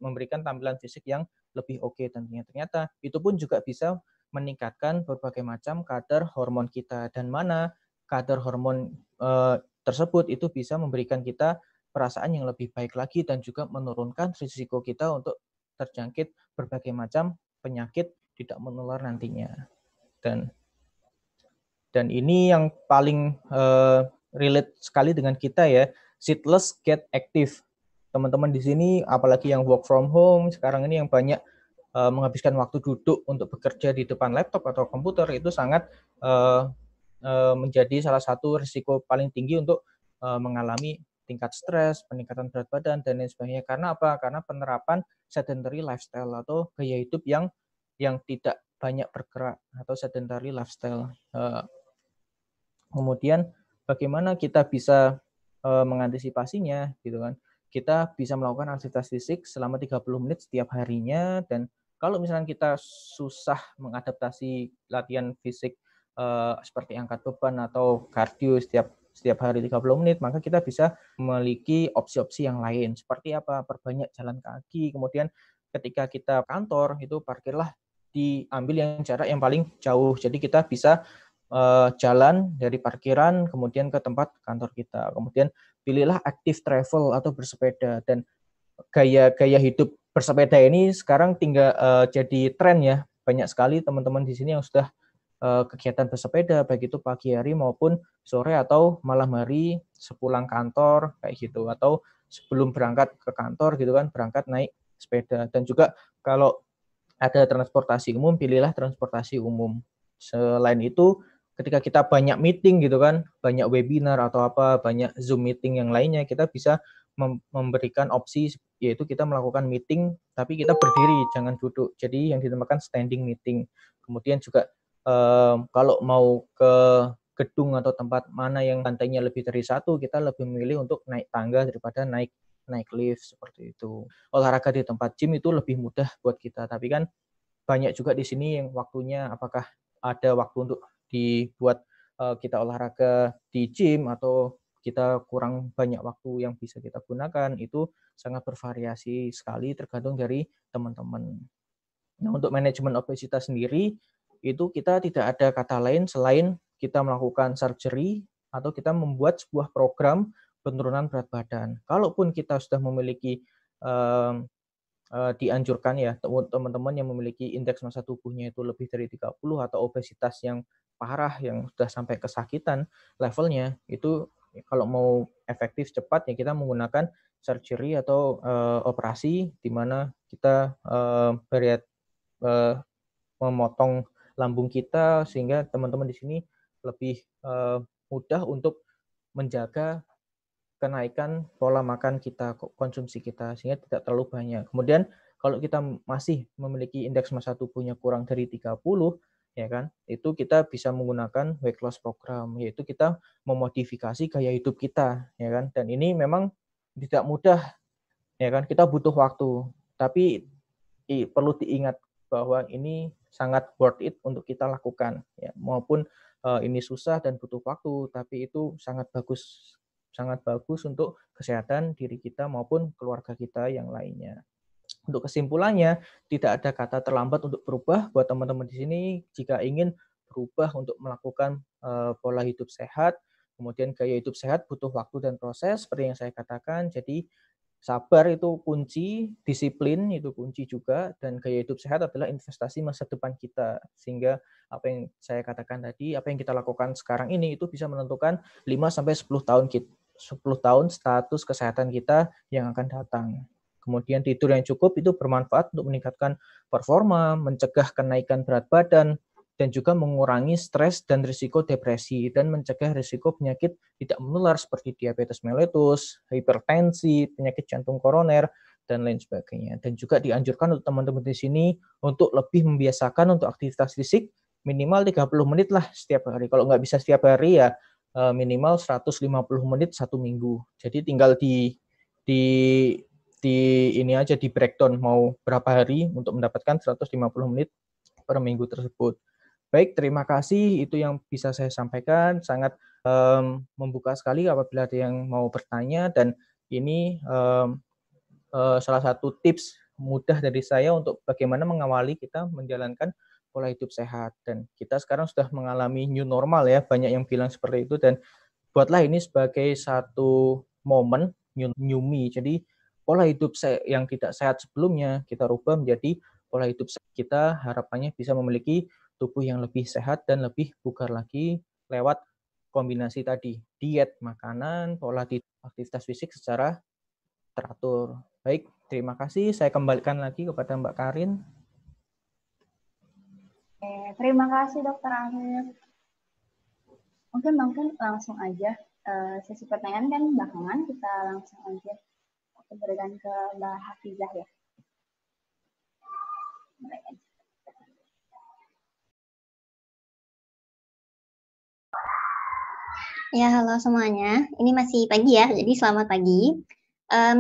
memberikan tampilan fisik yang lebih oke. Dan ternyata itu pun juga bisa meningkatkan berbagai macam kadar hormon kita, dan mana kadar hormon tersebut itu bisa memberikan kita perasaan yang lebih baik lagi dan juga menurunkan risiko kita untuk terjangkit berbagai macam penyakit tidak menular nantinya. Dan ini yang paling relate sekali dengan kita ya, sit less get active. Teman-teman di sini apalagi yang work from home sekarang ini, yang banyak menghabiskan waktu duduk untuk bekerja di depan laptop atau komputer, itu sangat menjadi salah satu risiko paling tinggi untuk mengalami tingkat stres, peningkatan berat badan, dan lain sebagainya. Karena apa? Karena penerapan sedentary lifestyle atau gaya hidup yang tidak banyak bergerak, atau sedentary lifestyle. Kemudian bagaimana kita bisa mengantisipasinya gitu kan? Kita bisa melakukan aktivitas fisik selama 30 menit setiap harinya, dan kalau misalnya kita susah mengadaptasi latihan fisik seperti angkat beban atau kardio setiap hari 30 menit, maka kita bisa memiliki opsi-opsi yang lain. Seperti apa? Perbanyak jalan kaki. Kemudian ketika kita kantor, itu parkirlah diambil yang jarak yang paling jauh. Jadi kita bisa jalan dari parkiran kemudian ke tempat kantor kita. Kemudian pilihlah active travel atau bersepeda. Dan gaya hidup bersepeda ini sekarang tinggal jadi tren ya. Banyak sekali teman-teman di sini yang sudah kegiatan bersepeda, baik itu pagi hari maupun sore atau malam hari sepulang kantor kayak gitu, atau sebelum berangkat ke kantor gitu kan, berangkat naik sepeda. Dan juga kalau ada transportasi umum, pilihlah transportasi umum. Selain itu, ketika kita banyak meeting gitu kan, banyak webinar atau apa, banyak Zoom meeting yang lainnya, kita bisa memberikan opsi, yaitu kita melakukan meeting tapi kita berdiri, jangan duduk. Jadi yang dinamakan standing meeting. Kemudian juga kalau mau ke gedung atau tempat mana yang lantainya lebih dari satu, kita lebih memilih untuk naik tangga daripada naik lift, seperti itu. Olahraga di tempat gym itu lebih mudah buat kita, tapi kan banyak juga di sini yang waktunya, apakah ada waktu untuk dibuat kita olahraga di gym, atau kita kurang banyak waktu yang bisa kita gunakan, itu sangat bervariasi sekali tergantung dari teman-teman. Nah, untuk manajemen obesitas sendiri, itu kita tidak ada kata lain selain kita melakukan surgery atau kita membuat sebuah program penurunan berat badan. Kalaupun kita sudah memiliki dianjurkan ya, teman-teman yang memiliki indeks massa tubuhnya itu lebih dari 30 atau obesitas yang parah yang sudah sampai kesakitan levelnya, itu kalau mau efektif cepat ya kita menggunakan surgery atau operasi, di mana kita memotong lambung kita, sehingga teman-teman di sini lebih mudah untuk menjaga kenaikan pola makan kita, konsumsi kita, sehingga tidak terlalu banyak. Kemudian kalau kita masih memiliki indeks massa tubuhnya kurang dari 30, ya kan, itu kita bisa menggunakan weight loss program, yaitu kita memodifikasi gaya hidup kita, ya kan. Dan ini memang tidak mudah, ya kan, kita butuh waktu, tapi perlu diingat bahwa ini sangat worth it untuk kita lakukan, ya, maupun ini susah dan butuh waktu, tapi itu sangat bagus untuk kesehatan diri kita maupun keluarga kita yang lainnya. Untuk kesimpulannya, tidak ada kata terlambat untuk berubah buat teman-teman di sini. Jika ingin berubah untuk melakukan pola hidup sehat, kemudian gaya hidup sehat butuh waktu dan proses, seperti yang saya katakan. Jadi sabar itu kunci, disiplin itu kunci juga, dan gaya hidup sehat adalah investasi masa depan kita. Sehingga apa yang saya katakan tadi, apa yang kita lakukan sekarang ini itu bisa menentukan 5-10 tahun status kesehatan kita yang akan datang. Kemudian tidur yang cukup itu bermanfaat untuk meningkatkan performa, mencegah kenaikan berat badan, dan juga mengurangi stres dan risiko depresi dan mencegah risiko penyakit tidak menular seperti diabetes mellitus, hipertensi, penyakit jantung koroner, dan lain sebagainya. Dan juga dianjurkan untuk teman-teman di sini untuk lebih membiasakan untuk aktivitas fisik minimal 30 menit lah setiap hari. Kalau nggak bisa setiap hari ya minimal 150 menit 1 minggu. Jadi tinggal di ini aja di breakdown mau berapa hari untuk mendapatkan 150 menit per minggu tersebut. Baik, terima kasih. Itu yang bisa saya sampaikan. Sangat membuka sekali apabila ada yang mau bertanya. Dan ini salah satu tips mudah dari saya untuk bagaimana mengawali kita menjalankan pola hidup sehat. Dan kita sekarang sudah mengalami new normal ya. Banyak yang bilang seperti itu. Dan buatlah ini sebagai satu momen new me. Jadi pola hidup yang tidak sehat sebelumnya kita rubah menjadi pola hidup kita, harapannya bisa memiliki tubuh yang lebih sehat dan lebih bugar lagi lewat kombinasi tadi, diet, makanan, pola aktivitas fisik secara teratur. Baik, terima kasih. Saya kembalikan lagi kepada Mbak Karin.
Terima kasih Dokter Arif. Mungkin langsung aja sesi pertanyaan kan belakangan, kita langsung aja berikan ke Mbak Hafizah ya.
Ya, halo semuanya. Ini masih pagi ya, jadi selamat pagi.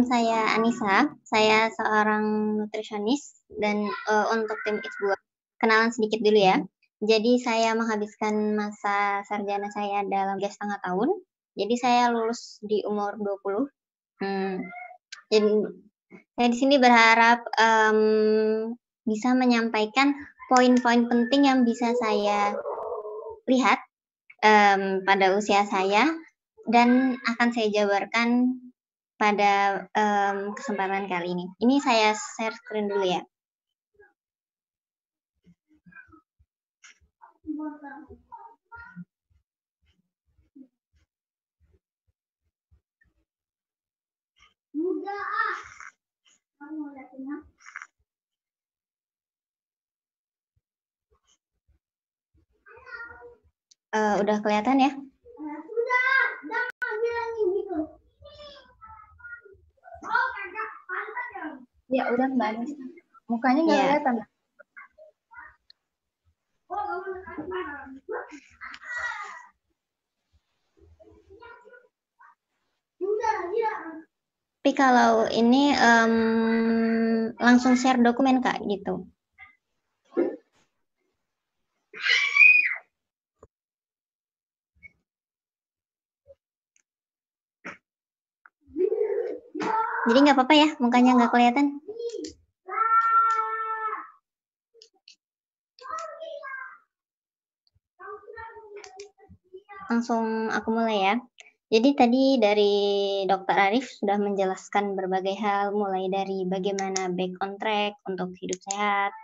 Saya Anissa, saya seorang nutrisionis dan untuk tim X2, kenalan sedikit dulu ya. Jadi saya menghabiskan masa sarjana saya dalam 3,5 tahun. Jadi saya lulus di umur 20. Jadi saya di sini berharap bisa menyampaikan poin-poin penting yang bisa saya lihat pada usia saya dan akan saya jabarkan pada kesempatan kali ini. Ini saya share screen dulu ya. Udah kelihatan ya?
Ya, udah Mbak Anissa. Mukanya nggak kelihatan.
Tapi kalau ini langsung share dokumen Kak gitu. Jadi nggak apa-apa ya, mukanya nggak kelihatan. Langsung aku mulai ya. Jadi tadi dari Dr. Arif sudah menjelaskan berbagai hal, mulai dari bagaimana back on track untuk hidup sehat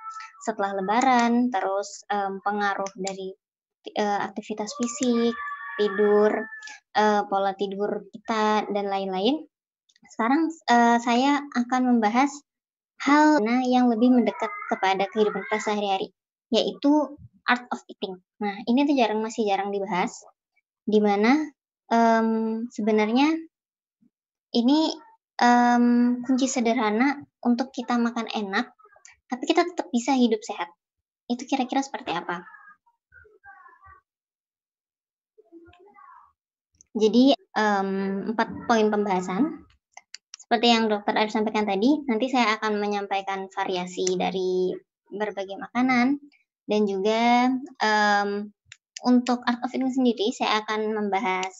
setelah Lebaran, terus pengaruh dari aktivitas fisik, tidur, pola tidur kita, dan lain-lain. Sekarang saya akan membahas hal yang lebih mendekat kepada kehidupan kita sehari-hari, yaitu art of eating. Nah, ini tuh masih jarang dibahas, di mana sebenarnya ini kunci sederhana untuk kita makan enak, tapi kita tetap bisa hidup sehat. Itu kira-kira seperti apa? Jadi 4 poin pembahasan. Seperti yang Dr. Arif sampaikan tadi, nanti saya akan menyampaikan variasi dari berbagai makanan, dan juga untuk art of eating sendiri saya akan membahas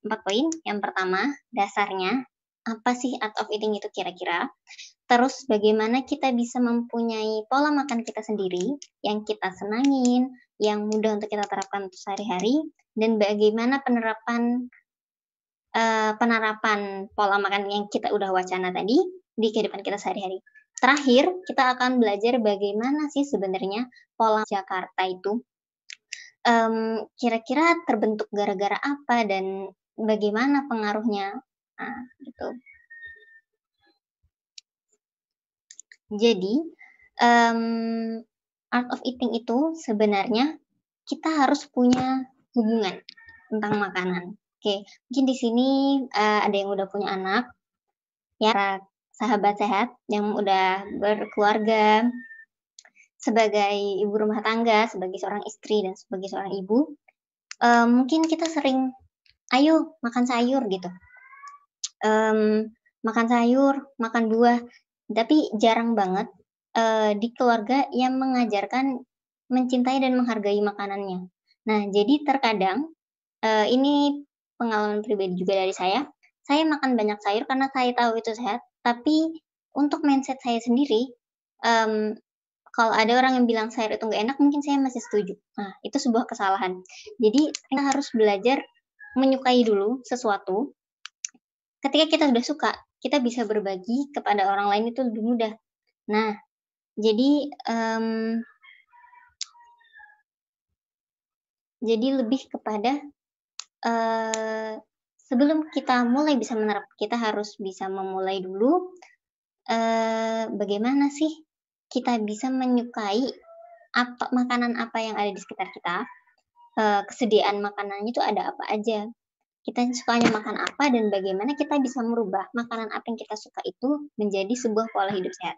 4 poin. Yang pertama, dasarnya apa sih art of eating itu kira-kira? Terus bagaimana kita bisa mempunyai pola makan kita sendiri yang kita senangin, yang mudah untuk kita terapkan untuk sehari-hari, dan bagaimana penerapan pola makan yang kita udah wacana tadi di kehidupan kita sehari-hari. Terakhir, kita akan belajar bagaimana sih sebenarnya pola Jakarta itu kira-kira terbentuk gara-gara apa dan bagaimana pengaruhnya. Nah, gitu. Jadi, art of eating itu sebenarnya kita harus punya hubungan tentang makanan. Oke, mungkin di sini ada yang udah punya anak, ya, sahabat sehat yang udah berkeluarga, sebagai ibu rumah tangga, sebagai seorang istri dan sebagai seorang ibu, mungkin kita sering, ayo makan sayur gitu, makan sayur, makan buah, tapi jarang banget di keluarga yang mengajarkan mencintai dan menghargai makanannya. Nah, jadi terkadang ini pengalaman pribadi juga dari saya makan banyak sayur karena saya tahu itu sehat, tapi untuk mindset saya sendiri, kalau ada orang yang bilang sayur itu nggak enak, mungkin saya masih setuju. Nah, itu sebuah kesalahan. Jadi kita harus belajar menyukai dulu sesuatu. Ketika kita sudah suka, kita bisa berbagi kepada orang lain itu lebih mudah. Nah, jadi lebih kepada sebelum kita mulai bisa menerapkan, kita harus bisa memulai dulu bagaimana sih kita bisa menyukai makanan apa yang ada di sekitar kita, kesediaan makanannya itu ada apa aja, kita sukanya makan apa, dan bagaimana kita bisa merubah makanan apa yang kita suka itu menjadi sebuah pola hidup sehat.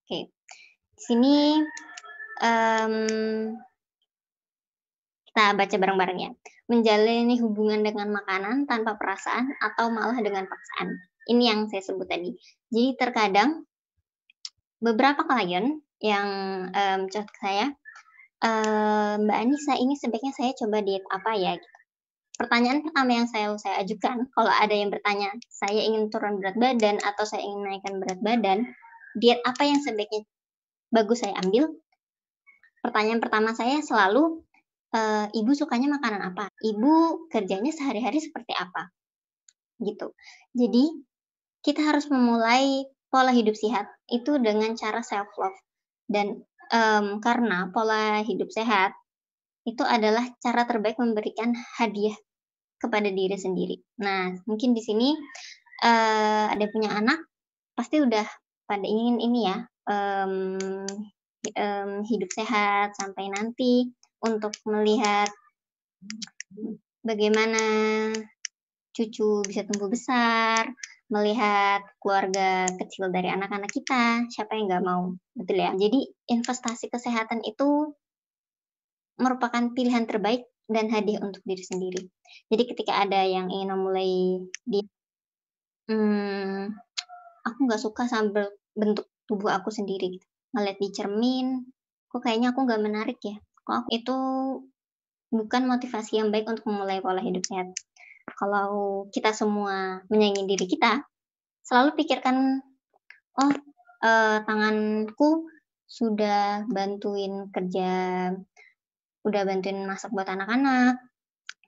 Oke, di sini kita baca bareng-bareng ya. Menjalani hubungan dengan makanan tanpa perasaan atau malah dengan paksaan. Ini yang saya sebut tadi. Jadi terkadang beberapa klien yang chat saya, Mbak Anissa, ini sebaiknya saya coba diet apa ya? Gitu. Pertanyaan pertama yang saya ajukan, kalau ada yang bertanya, saya ingin turun berat badan atau saya ingin naikkan berat badan, diet apa yang sebaiknya bagus saya ambil? Pertanyaan pertama saya selalu, ibu sukanya makanan apa? Ibu kerjanya sehari-hari seperti apa? Gitu. Jadi, kita harus memulai pola hidup sehat itu dengan cara self-love. Dan karena pola hidup sehat itu adalah cara terbaik memberikan hadiah kepada diri sendiri. Nah, mungkin di sini ada punya anak, pasti udah pada ingin ini ya, hidup sehat sampai nanti untuk melihat bagaimana cucu bisa tumbuh besar, melihat keluarga kecil dari anak-anak kita, siapa yang nggak mau, betul ya? Jadi investasi kesehatan itu merupakan pilihan terbaik dan hadiah untuk diri sendiri. Jadi ketika ada yang ingin memulai aku nggak suka sama bentuk tubuh aku sendiri, gitu. Ngeliat di cermin, kok kayaknya aku nggak menarik ya, kok itu bukan motivasi yang baik untuk memulai pola hidup sehat. Kalau kita semua menyayangi diri kita, selalu pikirkan, tanganku sudah bantuin kerja, udah bantuin masak buat anak-anak,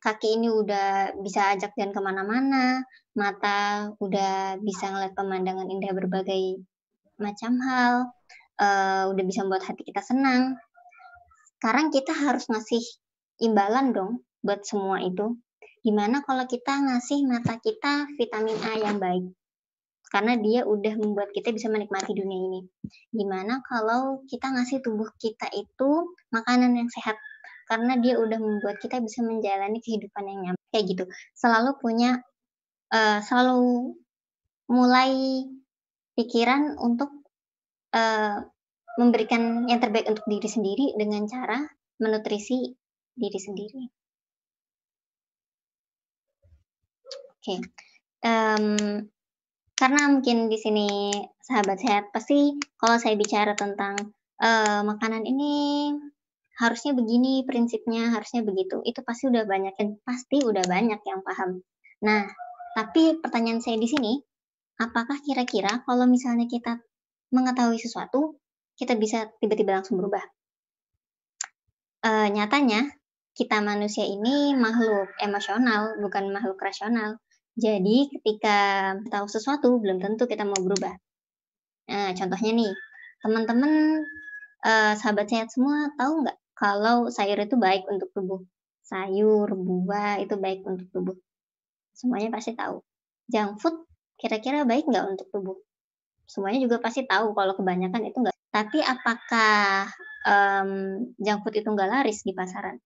kaki ini udah bisa ajak jalan kemana-mana, mata udah bisa ngeliat pemandangan indah berbagai macam hal, udah bisa membuat hati kita senang. Sekarang kita harus ngasih imbalan dong buat semua itu. Gimana kalau kita ngasih mata kita vitamin A yang baik? Karena dia udah membuat kita bisa menikmati dunia ini. Gimana kalau kita ngasih tubuh kita itu makanan yang sehat? Karena dia udah membuat kita bisa menjalani kehidupan yang nyaman. Kayak gitu. Selalu mulai pikiran untuk memberikan yang terbaik untuk diri sendiri dengan cara menutrisi diri sendiri. Oke. Karena mungkin di sini sahabat sehat, pasti kalau saya bicara tentang makanan ini harusnya begini prinsipnya, harusnya begitu, itu pasti udah banyak yang paham. Nah, tapi pertanyaan saya di sini, apakah kira-kira kalau misalnya kita mengetahui sesuatu, kita bisa tiba-tiba langsung berubah? Nyatanya, kita manusia ini makhluk emosional, bukan makhluk rasional. Jadi ketika tahu sesuatu, belum tentu kita mau berubah. Nah, contohnya nih, teman-teman sahabat sehat semua tahu nggak kalau sayur itu baik untuk tubuh? Sayur, buah itu baik untuk tubuh. Semuanya pasti tahu. Junk food kira-kira baik nggak untuk tubuh? Semuanya juga pasti tahu kalau kebanyakan itu nggak. Tapi apakah junk food itu nggak laris di pasaran?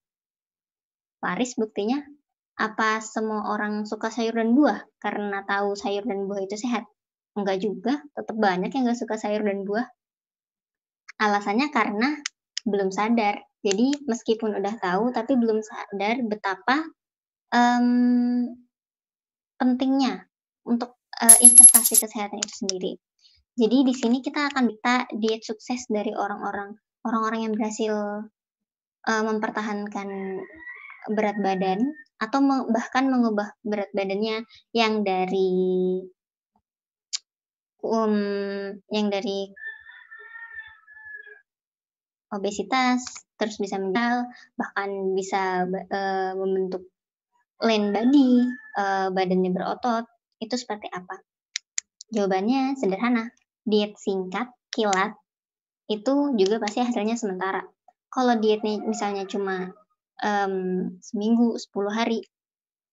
Laris buktinya. Apa semua orang suka sayur dan buah karena tahu sayur dan buah itu sehat? Enggak juga, tetap banyak yang nggak suka sayur dan buah. Alasannya karena belum sadar. Jadi meskipun udah tahu, tapi belum sadar betapa pentingnya untuk investasi kesehatan itu sendiri. Jadi di sini kita akan minta diet sukses dari orang-orang yang berhasil mempertahankan berat badan atau bahkan mengubah berat badannya yang dari obesitas terus bisa mental, bahkan bisa membentuk lean body, badannya berotot. Itu seperti apa? Jawabannya sederhana. Diet singkat, kilat, itu juga pasti hasilnya sementara. Kalau dietnya misalnya cuma seminggu, 10 hari,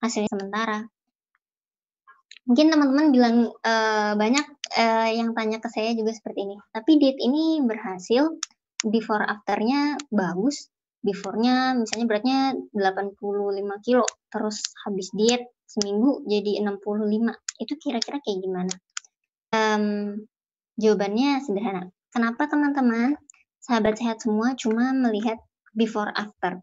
hasilnya sementara. Mungkin teman-teman bilang banyak yang tanya ke saya juga seperti ini. Tapi diet ini berhasil, before afternya bagus. Before-nya misalnya beratnya 85 kilo, terus habis diet seminggu jadi 65. Itu kira-kira kayak gimana? Jawabannya sederhana. Kenapa teman-teman, sahabat sehat semua cuma melihat before after?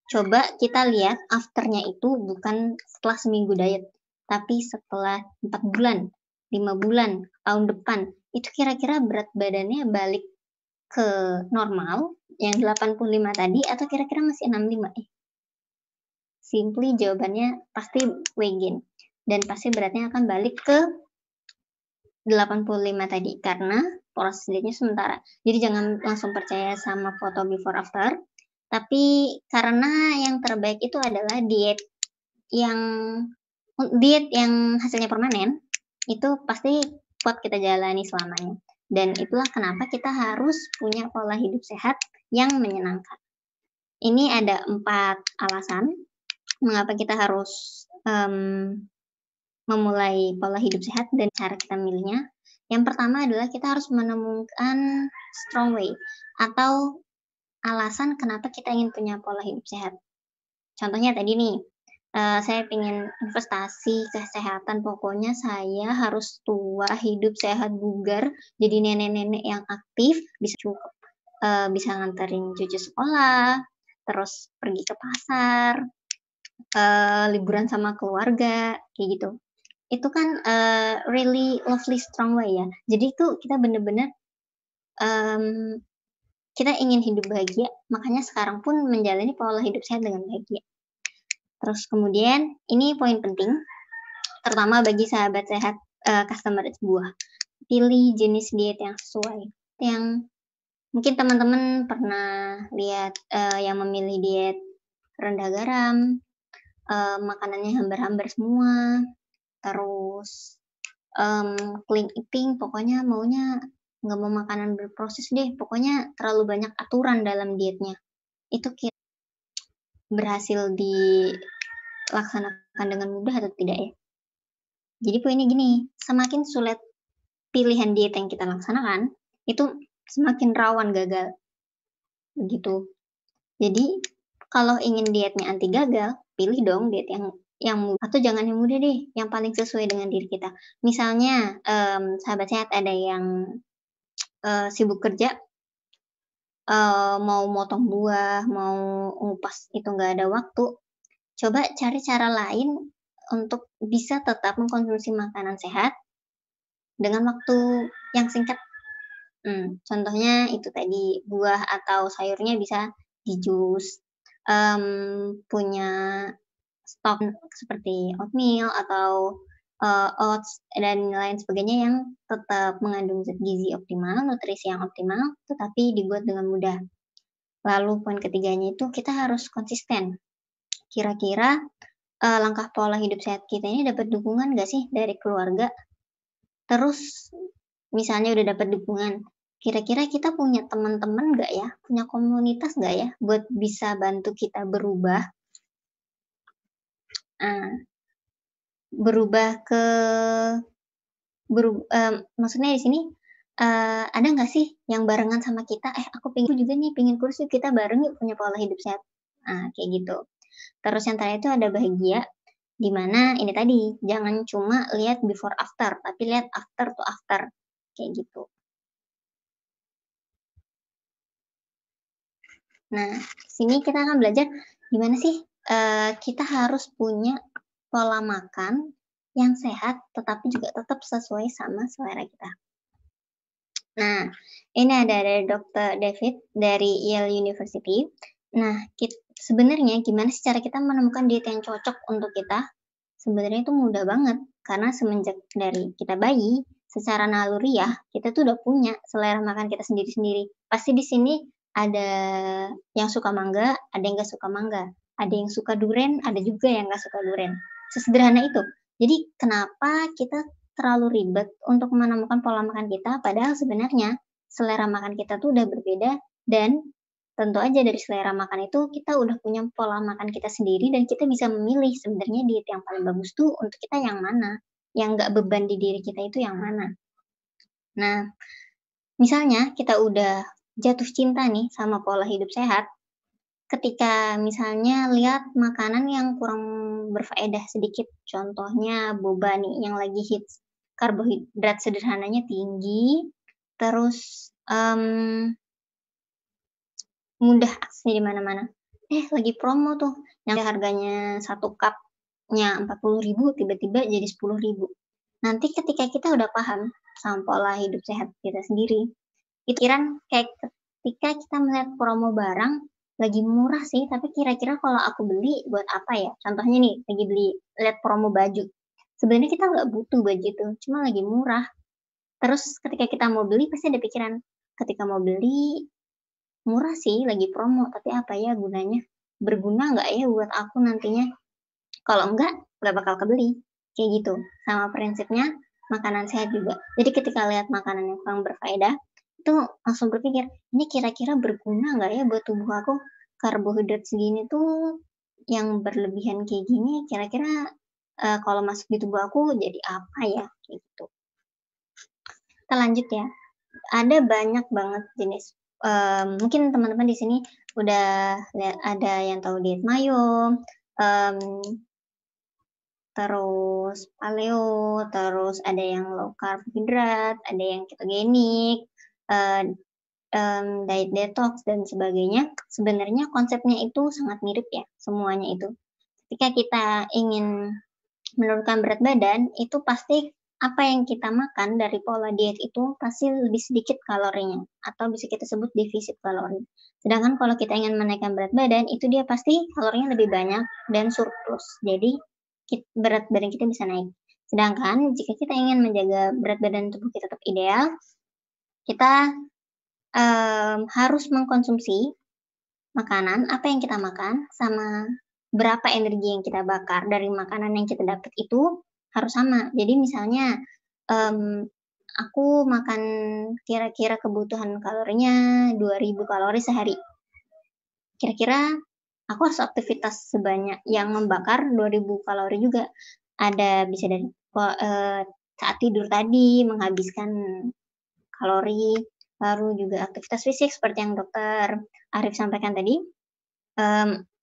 Coba kita lihat afternya itu bukan setelah seminggu diet, tapi setelah 4 bulan, 5 bulan, tahun depan. Itu kira-kira berat badannya balik ke normal, yang 85 tadi, atau kira-kira masih 65? Simply jawabannya pasti weight gain. Dan pasti beratnya akan balik ke 85 tadi, karena proses dietnya sementara. Jadi jangan langsung percaya sama foto before after, tapi karena yang terbaik itu adalah diet yang hasilnya permanen, itu pasti kuat kita jalani selamanya. Dan itulah kenapa kita harus punya pola hidup sehat yang menyenangkan. Ini ada 4 alasan mengapa kita harus memulai pola hidup sehat dan cara kita milihnya. Yang pertama adalah kita harus menemukan strong way atau alasan kenapa kita ingin punya pola hidup sehat. Contohnya tadi nih, saya ingin investasi kesehatan, pokoknya saya harus tua, hidup sehat, bugar, jadi nenek-nenek yang aktif, bisa nganterin cucu sekolah, terus pergi ke pasar, liburan sama keluarga, kayak gitu. Itu kan really lovely strong way ya. Jadi itu kita bener-bener kita ingin hidup bahagia, makanya sekarang pun menjalani pola hidup sehat dengan bahagia. Terus kemudian, ini poin penting, terutama bagi sahabat sehat customer sebuah. Pilih jenis diet yang sesuai. Yang mungkin teman-teman pernah lihat yang memilih diet rendah garam, makanannya hambar-hambar semua, terus clean eating, pokoknya maunya nggak mau makanan berproses deh, pokoknya terlalu banyak aturan dalam dietnya. Itu berhasil dilaksanakan dengan mudah atau tidak ya? Jadi poinnya gini, semakin sulit pilihan diet yang kita laksanakan, itu semakin rawan gagal. Begitu. Jadi kalau ingin dietnya anti gagal, pilih dong diet yang mudah, atau jangan yang mudah deh, yang paling sesuai dengan diri kita. Misalnya sahabat sehat ada yang sibuk kerja, mau motong buah, mau ngupas itu nggak ada waktu, coba cari cara lain untuk bisa tetap mengkonsumsi makanan sehat dengan waktu yang singkat. Contohnya itu tadi, buah atau sayurnya bisa di jus, punya stok seperti oatmeal atau oats dan lain sebagainya yang tetap mengandung zat gizi optimal, nutrisi yang optimal, tetapi dibuat dengan mudah. Lalu poin ketiganya itu kita harus konsisten. Kira-kira langkah pola hidup sehat kita ini dapat dukungan nggak sih dari keluarga? Terus misalnya udah dapat dukungan, kira-kira kita punya teman-teman nggak ya? Punya komunitas nggak ya buat bisa bantu kita berubah? Maksudnya di sini ada nggak sih yang barengan sama kita, aku juga nih pengen kurus yuk, kita bareng yuk punya pola hidup sehat. Nah, kayak gitu. Terus yang terakhir itu ada bahagia, di mana ini tadi, jangan cuma lihat before after, tapi lihat after to after, kayak gitu. Nah, sini kita akan belajar gimana sih kita harus punya pola makan yang sehat, tetapi juga tetap sesuai sama selera kita. Nah, ini ada dari Dr. David dari Yale University. Nah, sebenarnya gimana sih cara kita menemukan diet yang cocok untuk kita? Sebenarnya itu mudah banget, karena semenjak dari kita bayi, secara naluriah, kita tuh udah punya selera makan kita sendiri-sendiri. Pasti di sini ada yang suka mangga, ada yang nggak suka mangga. Ada yang suka duren, ada juga yang nggak suka duren. Sesederhana itu. Jadi kenapa kita terlalu ribet untuk menemukan pola makan kita, padahal sebenarnya selera makan kita tuh udah berbeda, dan tentu aja dari selera makan itu kita udah punya pola makan kita sendiri, dan kita bisa memilih sebenarnya diet yang paling bagus tuh untuk kita yang mana, yang nggak beban di diri kita itu yang mana. Nah, misalnya kita udah jatuh cinta nih sama pola hidup sehat, ketika misalnya lihat makanan yang kurang berfaedah sedikit, contohnya boba nih yang lagi hits, karbohidrat sederhananya tinggi, terus mudah aksesnya di mana-mana. Lagi promo tuh, yang harganya 1 cupnya 40.000 tiba-tiba jadi 10.000. Nanti ketika kita udah paham sama pola hidup sehat kita sendiri, pikiran kayak ketika kita melihat promo barang lagi murah sih, tapi kira-kira kalau aku beli buat apa ya? Contohnya nih, lagi lihat promo baju. Sebenarnya kita nggak butuh baju itu, cuma lagi murah. Terus ketika kita mau beli pasti ada pikiran, ketika mau beli murah sih, lagi promo, tapi apa ya gunanya? Berguna nggak ya buat aku nantinya? Kalau nggak bakal kebeli. Kayak gitu. Sama prinsipnya makanan sehat juga. Jadi ketika lihat makanan yang kurang berfaedah, itu langsung berpikir, ini kira-kira berguna nggak ya buat tubuh aku? Karbohidrat segini tuh yang berlebihan kayak gini, kira-kira kalau masuk di tubuh aku jadi apa ya? Kayak gitu. Kita lanjut ya. Ada banyak banget jenis. Mungkin teman-teman di sini udah lihat ada yang tahu diet mayo, terus paleo, terus ada yang low karbohidrat, ada yang ketogenik, diet detox dan sebagainya. Sebenarnya konsepnya itu sangat mirip ya, semuanya itu. Ketika kita ingin menurunkan berat badan, itu pasti apa yang kita makan dari pola diet itu pasti lebih sedikit kalorinya, atau bisa kita sebut defisit kalori. Sedangkan kalau kita ingin menaikkan berat badan, itu dia pasti kalorinya lebih banyak dan surplus. Jadi berat badan kita bisa naik. Sedangkan jika kita ingin menjaga berat badan tubuh kita tetap ideal, kita harus mengkonsumsi makanan, apa yang kita makan, sama berapa energi yang kita bakar dari makanan yang kita dapat itu harus sama. Jadi misalnya aku makan kira-kira kebutuhan kalorinya 2.000 kalori sehari. Kira-kira aku harus aktivitas sebanyak yang membakar 2.000 kalori juga. Ada bisa dari saat tidur tadi menghabiskan kalori, lalu juga aktivitas fisik seperti yang Dr. Arif sampaikan tadi.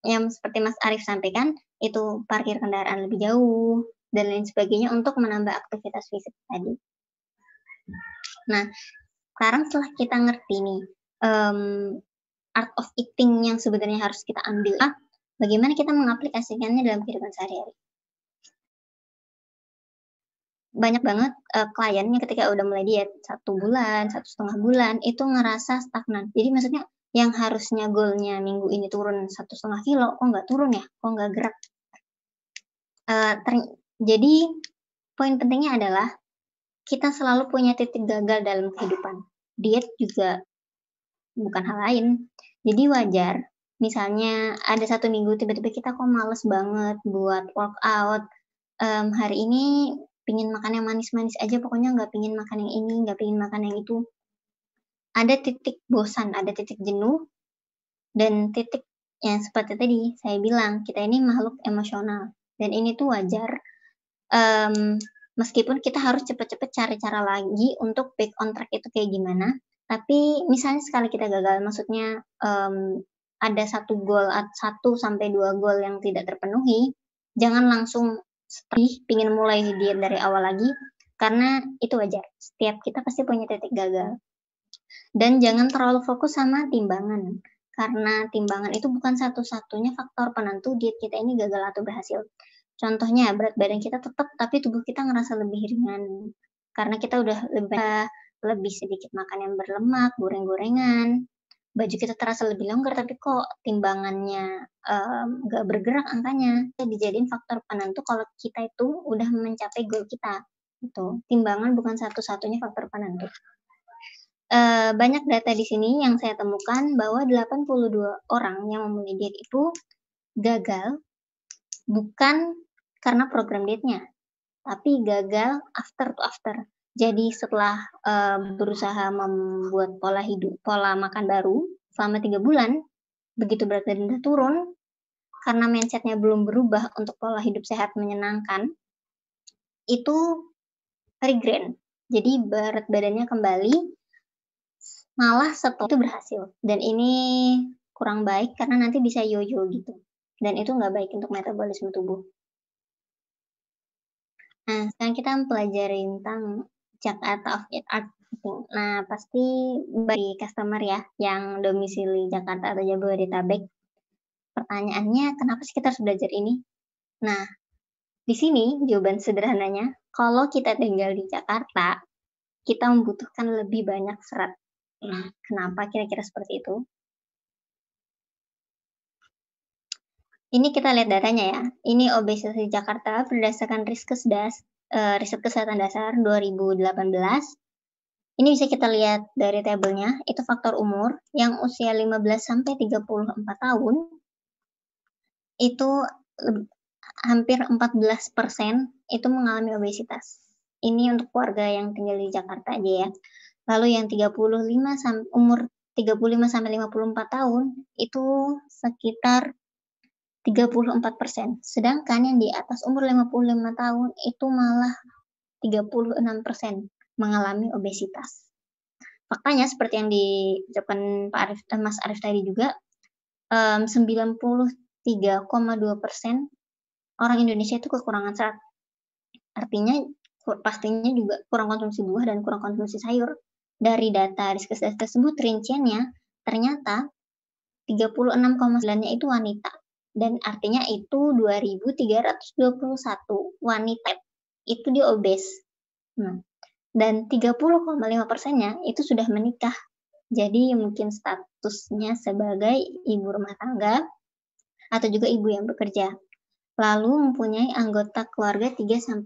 Yang seperti Mas Arif sampaikan, itu parkir kendaraan lebih jauh, dan lain sebagainya untuk menambah aktivitas fisik tadi. Nah, sekarang setelah kita ngerti nih, art of eating yang sebenarnya harus kita ambil, bagaimana kita mengaplikasikannya dalam kehidupan sehari-hari. Banyak banget kliennya ketika udah mulai diet 1 bulan, 1,5 bulan, itu ngerasa stagnan. Jadi maksudnya yang harusnya goalnya minggu ini turun 1,5 kilo, kok nggak turun ya? Kok nggak gerak? Jadi poin pentingnya adalah kita selalu punya titik gagal dalam kehidupan. Diet juga bukan hal lain. Jadi wajar, misalnya ada 1 minggu tiba-tiba kita kok males banget buat workout, hari ini pingin makan yang manis-manis aja, pokoknya nggak pingin makan yang ini, nggak pingin makan yang itu. Ada titik bosan, ada titik jenuh, dan titik yang seperti tadi saya bilang, kita ini makhluk emosional, dan ini tuh wajar. Meskipun kita harus cepat-cepat cari cara lagi untuk back on track itu kayak gimana, tapi misalnya sekali kita gagal, maksudnya ada 1 sampai 2 goal yang tidak terpenuhi, jangan langsung pingin mulai diet dari awal lagi, karena itu wajar. Setiap kita pasti punya titik gagal. Dan jangan terlalu fokus sama timbangan, karena timbangan itu bukan satu-satunya faktor penentu diet kita ini gagal atau berhasil. Contohnya berat badan kita tetap, tapi tubuh kita ngerasa lebih ringan. Karena kita udah lebih sedikit makan yang berlemak, goreng-gorengan. Baju kita terasa lebih longgar, tapi kok timbangannya nggak bergerak angkanya. Itu dijadiin faktor penentu kalau kita itu udah mencapai goal kita. Gitu. Timbangan bukan satu-satunya faktor penentu. Banyak data di sini yang saya temukan bahwa 82 orang yang memulai diet itu gagal bukan karena program dietnya, tapi gagal after to after. Jadi setelah berusaha membuat pola makan baru selama 3 bulan, begitu berat badan turun, karena mindsetnya belum berubah untuk pola hidup sehat menyenangkan, itu regain. Jadi berat badannya kembali, malah setelah itu berhasil. Dan ini kurang baik karena nanti bisa yo-yo gitu. Dan itu nggak baik untuk metabolisme tubuh. Nah, sekarang kita mempelajari tentang Jakarta of Eat Art. Nah, pasti bagi customer ya yang domisili Jakarta atau Jabodetabek, pertanyaannya kenapa sih kita harus belajar ini? Nah, di sini jawaban sederhananya, kalau kita tinggal di Jakarta, kita membutuhkan lebih banyak serat. Nah, kenapa kira-kira seperti itu? Ini kita lihat datanya ya. Ini obesitas di Jakarta berdasarkan riset kesehatan dasar 2018. Ini bisa kita lihat dari tabelnya, itu faktor umur yang usia 15 sampai 34 tahun itu hampir 14% itu mengalami obesitas. Ini untuk keluarga yang tinggal di Jakarta aja ya. Lalu yang umur 35 sampai 54 tahun itu sekitar 34%. Sedangkan yang di atas umur 55 tahun itu malah 36% mengalami obesitas. Faktanya seperti yang diucapkan Mas Arif tadi juga, 93,2% orang Indonesia itu kekurangan serat. Artinya pastinya juga kurang konsumsi buah dan kurang konsumsi sayur. Dari data riset tersebut rinciannya ternyata 36,9-nya itu wanita. Dan artinya itu 2.321 wanita itu dia obes. Dan 30,5%-nya itu sudah menikah. Jadi mungkin statusnya sebagai ibu rumah tangga atau juga ibu yang bekerja. Lalu mempunyai anggota keluarga 3-4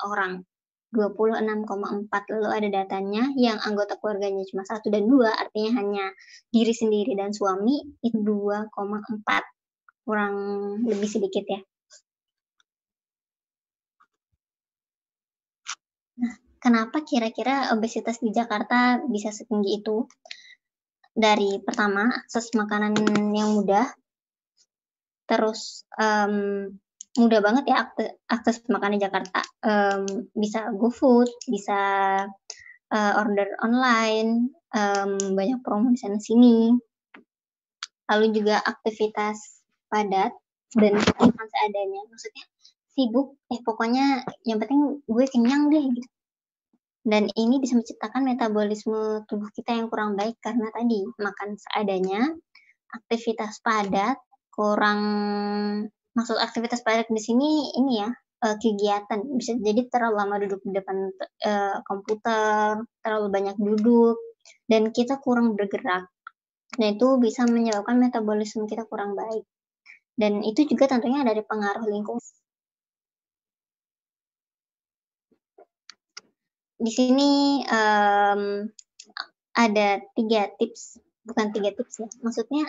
orang. 26,4. Lalu ada datanya yang anggota keluarganya cuma 1 dan 2, artinya hanya diri sendiri dan suami, itu 2,4. Kurang lebih sedikit ya. Nah, kenapa kira-kira obesitas di Jakarta bisa setinggi itu? Dari pertama, akses makanan yang mudah, terus mudah banget ya akses makanan di Jakarta. Bisa GoFood, bisa order online, banyak promo di sana-sini. Lalu juga aktivitas padat dan makan seadanya. Maksudnya sibuk, pokoknya yang penting gue kenyang deh gitu. Dan ini bisa menciptakan metabolisme tubuh kita yang kurang baik karena tadi makan seadanya, aktivitas padat, maksud aktivitas padat di sini ini ya, kegiatan. Bisa jadi terlalu lama duduk di depan komputer, terlalu banyak duduk, dan kita kurang bergerak. Dan itu bisa menyebabkan metabolisme kita kurang baik. Dan itu juga tentunya dari pengaruh lingkungan. Di sini ada 3 tips, bukan 3 tips ya, maksudnya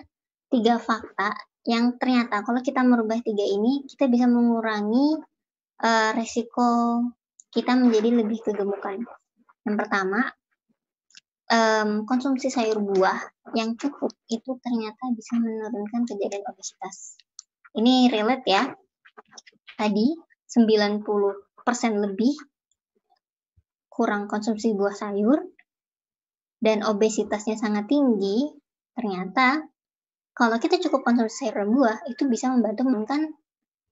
3 fakta yang ternyata kalau kita merubah 3 ini, kita bisa mengurangi resiko kita menjadi lebih kegemukan. Yang pertama, konsumsi sayur buah yang cukup itu ternyata bisa menurunkan kejadian obesitas. Ini relate ya. Tadi 90% lebih kurang konsumsi buah sayur dan obesitasnya sangat tinggi, ternyata kalau kita cukup konsumsi sayur dan buah, itu bisa membantu menurunkan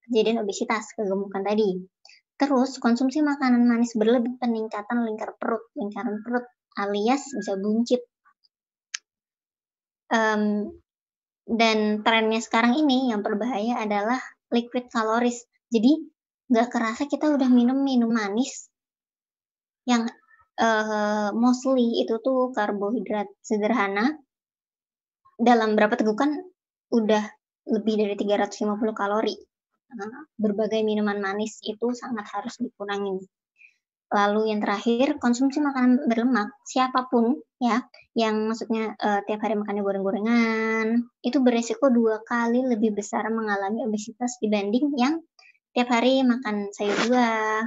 kejadian obesitas, kegemukan tadi. Terus, konsumsi makanan manis berlebih, peningkatan lingkaran perut, alias bisa buncit. Dan trennya sekarang ini yang berbahaya adalah liquid kaloris. Jadi, nggak kerasa kita udah minum manis yang mostly itu tuh karbohidrat sederhana. Dalam berapa tegukan udah lebih dari 350 kalori. Berbagai minuman manis itu sangat harus dikurangi. Lalu yang terakhir, konsumsi makanan berlemak, siapapun ya, yang maksudnya tiap hari makannya goreng-gorengan, itu beresiko 2 kali lebih besar mengalami obesitas dibanding yang tiap hari makan sayur buah,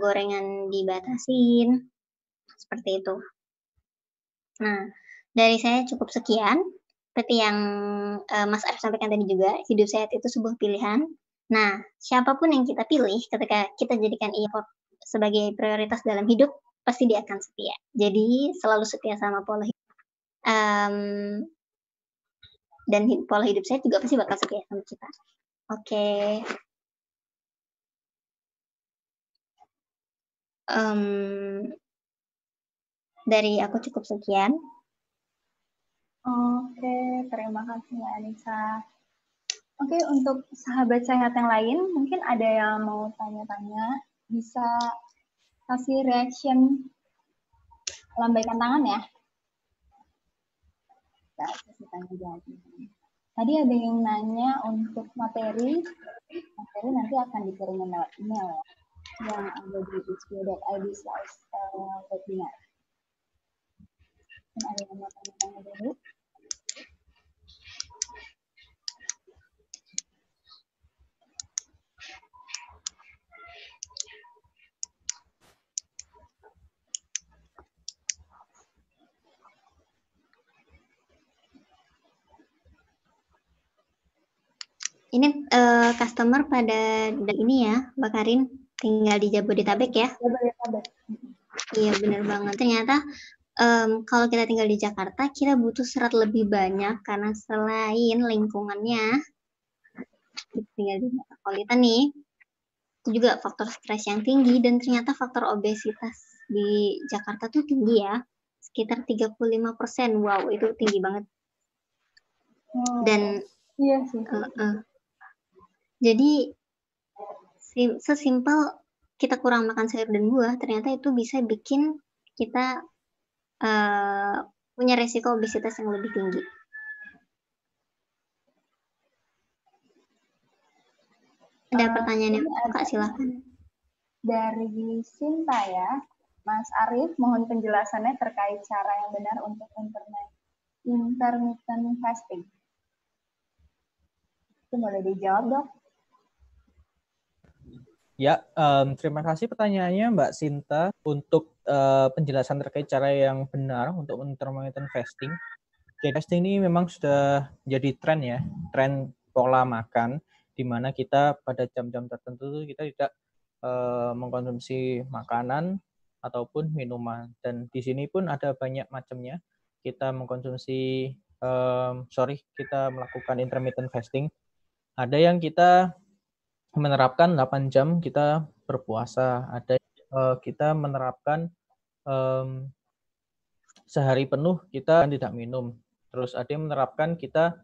gorengan dibatasin, seperti itu. Nah, dari saya cukup sekian. Seperti yang Mas Arif sampaikan tadi juga, hidup sehat itu sebuah pilihan. Nah, siapapun yang kita pilih, ketika kita jadikan ia sebagai prioritas dalam hidup, pasti dia akan setia. Jadi, selalu setia sama pola hidup. Dan pola hidup saya juga pasti bakal setia sama kita. Oke. Dari aku cukup sekian.
Oke, terima kasih Mbak Anissa. Oke, untuk sahabat sehat yang lain, mungkin ada yang mau tanya-tanya, bisa kasih reaction, lambaikan tangan ya. Kita kasih tanya jawab. Tadi ada yang nanya untuk materi nanti akan dikirim lewat email ya, yang ada di hbo.id/webinar. Mungkin ada yang mau tanya-tanya dulu.
Ini customer pada ini ya, Mbak Karin, tinggal di Jabodetabek ya?
Jabodetabek.
Iya, benar banget. Ternyata kalau kita tinggal di Jakarta, kita butuh serat lebih banyak karena selain lingkungannya, tinggal di metropolitan nih, itu juga faktor stres yang tinggi dan ternyata faktor obesitas di Jakarta tuh tinggi ya, sekitar 35%. Wow, itu tinggi banget. Dan
iya sih.
Jadi sesimpel kita kurang makan sayur dan buah, ternyata itu bisa bikin kita punya resiko obesitas yang lebih tinggi. Ada pertanyaan yang Kak, silakan.
Dari Sinta ya, Mas Arif, mohon penjelasannya terkait cara yang benar untuk intermittent fasting. Itu boleh dijawab, Dok?
Ya, terima kasih pertanyaannya Mbak Sinta untuk penjelasan terkait cara yang benar untuk intermittent fasting. Jadi fasting ini memang sudah jadi tren ya, tren pola makan, di mana kita pada jam-jam tertentu kita tidak mengkonsumsi makanan ataupun minuman. Dan di sini pun ada banyak macamnya. Kita mengkonsumsi, kita melakukan intermittent fasting. Ada yang kita menerapkan 8 jam kita berpuasa, ada kita menerapkan sehari penuh kita tidak minum. Terus ada yang menerapkan kita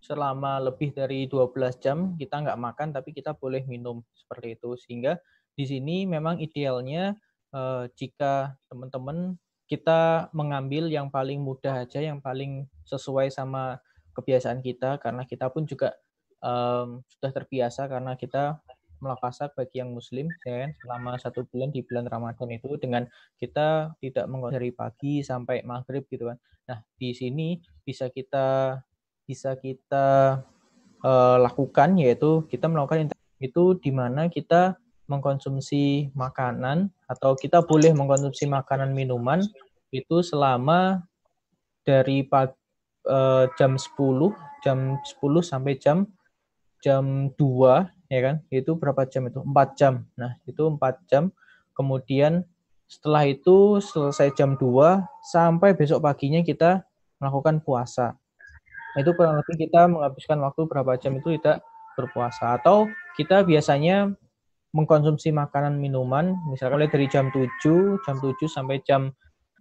selama lebih dari 12 jam kita nggak makan tapi kita boleh minum, seperti itu. Sehingga di sini memang idealnya jika teman-teman kita mengambil yang paling mudah aja, yang paling sesuai sama kebiasaan kita, karena kita pun juga sudah terbiasa karena kita melakasa bagi yang muslim ya kan, selama 1 bulan di bulan Ramadan itu dengan kita tidak mengkonsumsi dari pagi sampai maghrib gitu kan. Nah, di sini bisa kita lakukan, yaitu kita melakukan itu di mana kita mengkonsumsi makanan atau kita boleh mengkonsumsi makanan minuman itu selama dari jam 10 sampai jam 2 ya kan, itu berapa jam itu? 4 jam. Nah, itu 4 jam Kemudian setelah itu selesai jam 2 sampai besok paginya kita melakukan puasa. Itu kurang lebih kita menghabiskan waktu berapa jam itu tidak berpuasa. Atau kita biasanya mengkonsumsi makanan minuman, misalkan dari jam 7 sampai jam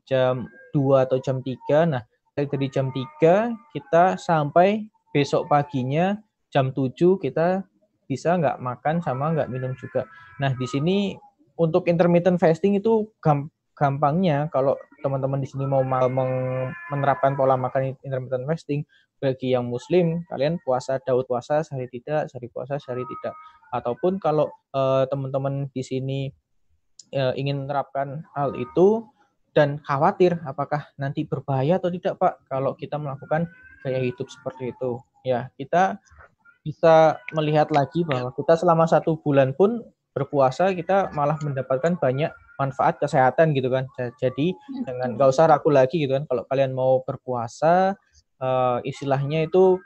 2 atau jam 3. Nah, dari jam 3 kita sampai besok paginya jam 7 kita bisa nggak makan sama nggak minum juga. Nah, di sini untuk intermittent fasting itu gampangnya kalau teman-teman di sini mau menerapkan pola makan intermittent fasting, bagi yang muslim kalian puasa Daud puasa sehari tidak, sehari puasa sehari tidak. Ataupun kalau teman-teman di sini ingin menerapkan hal itu dan khawatir apakah nanti berbahaya atau tidak Pak kalau kita melakukan gaya hidup seperti itu, ya kita bisa melihat lagi bahwa kita selama 1 bulan pun berpuasa kita malah mendapatkan banyak manfaat kesehatan gitu kan. Jadi jangan, nggak usah ragu lagi gitu kan, kalau kalian mau berpuasa istilahnya itu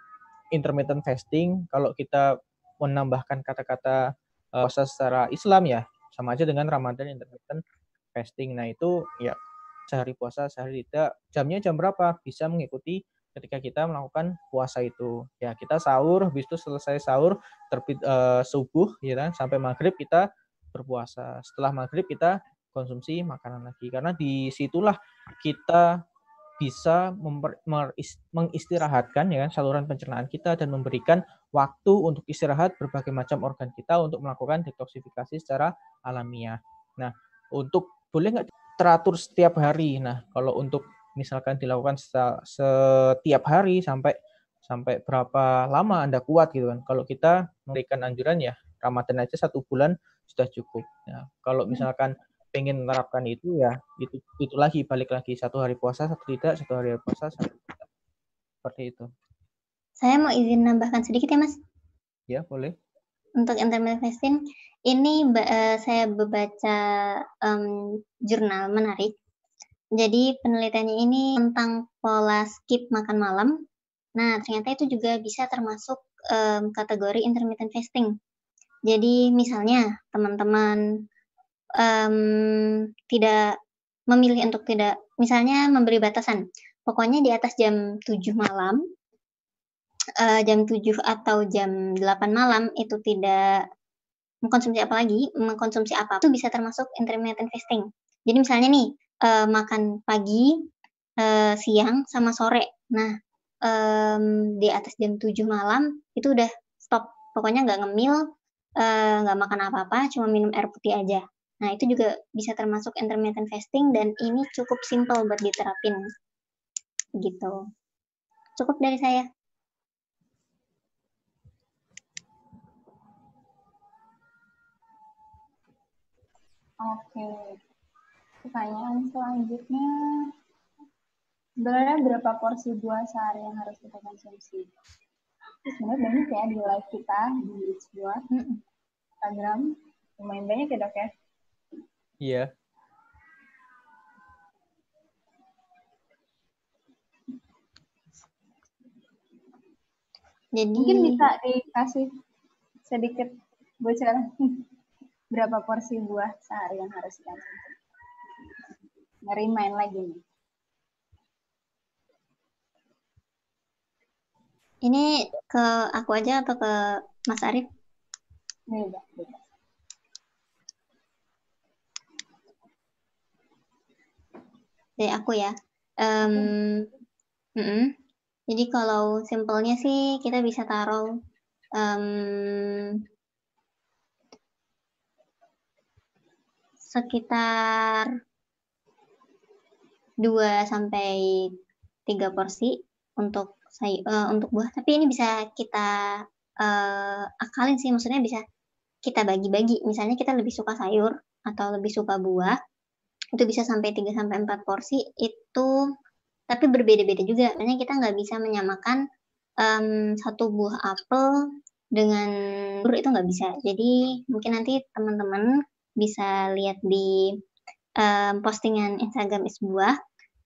intermittent fasting. Kalau kita menambahkan kata-kata puasa secara Islam ya sama aja dengan Ramadan intermittent fasting. Nah itu ya sehari puasa sehari tidak, jamnya jam berapa bisa mengikuti ketika kita melakukan puasa itu. Ya kita sahur, habis itu selesai sahur terbit subuh ya kan, sampai maghrib kita berpuasa. Setelah maghrib kita konsumsi makanan lagi, karena disitulah kita bisa mengistirahatkan ya kan saluran pencernaan kita dan memberikan waktu untuk istirahat berbagai macam organ kita untuk melakukan detoksifikasi secara alamiah. Nah, untuk boleh nggak teratur setiap hari? Nah, kalau untuk misalkan dilakukan setiap hari sampai berapa lama Anda kuat gitu kan. Kalau kita memberikan anjuran ya Ramadan aja 1 bulan sudah cukup. Nah, kalau misalkan pengen menerapkan itu ya itu lagi, balik lagi 1 hari puasa 1 tidak, 1 hari puasa 1 tidak. Seperti itu.
Saya mau izin nambahkan sedikit ya Mas.
Ya boleh.
Untuk intermittent fasting ini saya membaca jurnal menarik. Jadi penelitiannya ini tentang pola skip makan malam. Nah ternyata itu juga bisa termasuk kategori intermittent fasting. Jadi misalnya teman-teman tidak memilih untuk tidak, misalnya memberi batasan, pokoknya di atas jam 7 malam, jam 7 atau jam 8 malam itu tidak mengkonsumsi apa itu bisa termasuk intermittent fasting. Jadi misalnya nih makan pagi, siang sama sore. Nah di atas jam 7 malam itu udah stop, pokoknya nggak ngemil, nggak makan apa-apa, cuma minum air putih aja. Nah itu juga bisa termasuk intermittent fasting dan ini cukup simple buat diterapin gitu. Cukup dari saya.
Oke, pertanyaan selanjutnya, sebenarnya berapa porsi buah sehari yang harus kita konsumsi? Sebenarnya banyak ya di live kita di buah Instagram, lumayan banyak ya Dok ya?
Iya.
Jadi
mungkin bisa dikasih sedikit bocoran berapa porsi buah sehari yang harus kita konsumsi? Ngerimain lagi nih.
Ini ke aku aja atau ke Mas Arif?
Beda.
Dari aku ya. Jadi kalau simpelnya sih kita bisa taruh sekitar 2 sampai 3 porsi untuk buah. Tapi ini bisa kita akalin sih, maksudnya bisa kita bagi-bagi. Misalnya kita lebih suka sayur atau lebih suka buah, itu bisa sampai 3 sampai 4 porsi itu, tapi berbeda-beda juga. Makanya kita nggak bisa menyamakan 1 buah apel dengan itu nggak bisa. Jadi mungkin nanti teman-teman bisa lihat di postingan Instagram Isbuah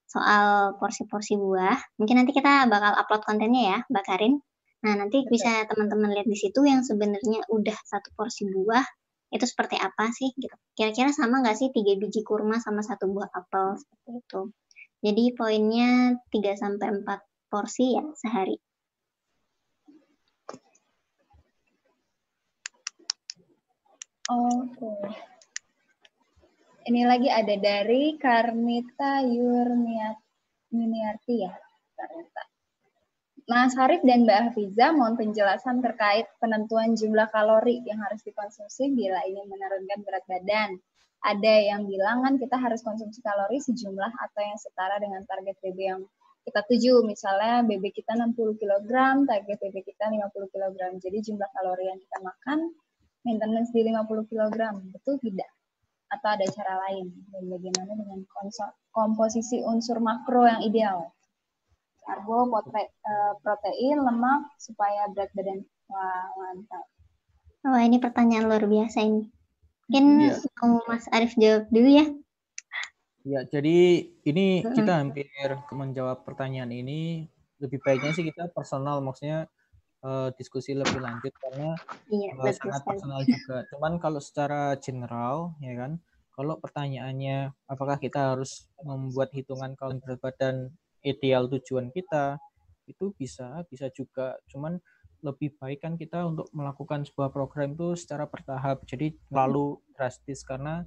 soal porsi-porsi buah. Mungkin nanti kita bakal upload kontennya ya, Mbak Karin. Nah, nanti bisa teman-teman lihat di situ yang sebenarnya udah 1 porsi buah itu seperti apa sih gitu. Kira-kira sama nggak sih 3 biji kurma sama 1 buah apel seperti itu. Jadi poinnya 3-4 porsi ya sehari.
Oke. Ini lagi ada dari Karmita Yurniarti ya. Karmita. Mas Harif dan Mbak Hafiza mohon penjelasan terkait penentuan jumlah kalori yang harus dikonsumsi bila ingin menurunkan berat badan. Ada yang bilang kan kita harus konsumsi kalori sejumlah atau yang setara dengan target BB yang kita tuju. Misalnya BB kita 60 kg, target BB kita 50 kg. Jadi jumlah kalori yang kita makan maintenance di 50 kg. Betul tidak? Atau ada cara lain? Dan bagaimana dengan komposisi unsur makro yang ideal? Karbo, protein, lemak, supaya berat badan. Wah, mantap.
Wah, ini pertanyaan luar biasa ini. Mungkin Mas Arif jawab dulu ya.
Ya, jadi ini kita hampir menjawab pertanyaan ini. Lebih baiknya sih kita personal, maksudnya diskusi lebih lanjut karena sangat personal juga. Cuman kalau secara general, ya kan, kalau pertanyaannya apakah kita harus membuat hitungan kalori berat badan ideal tujuan kita, itu bisa juga. Cuman lebih baik kan kita untuk melakukan sebuah program itu secara bertahap. Jadi terlalu drastis karena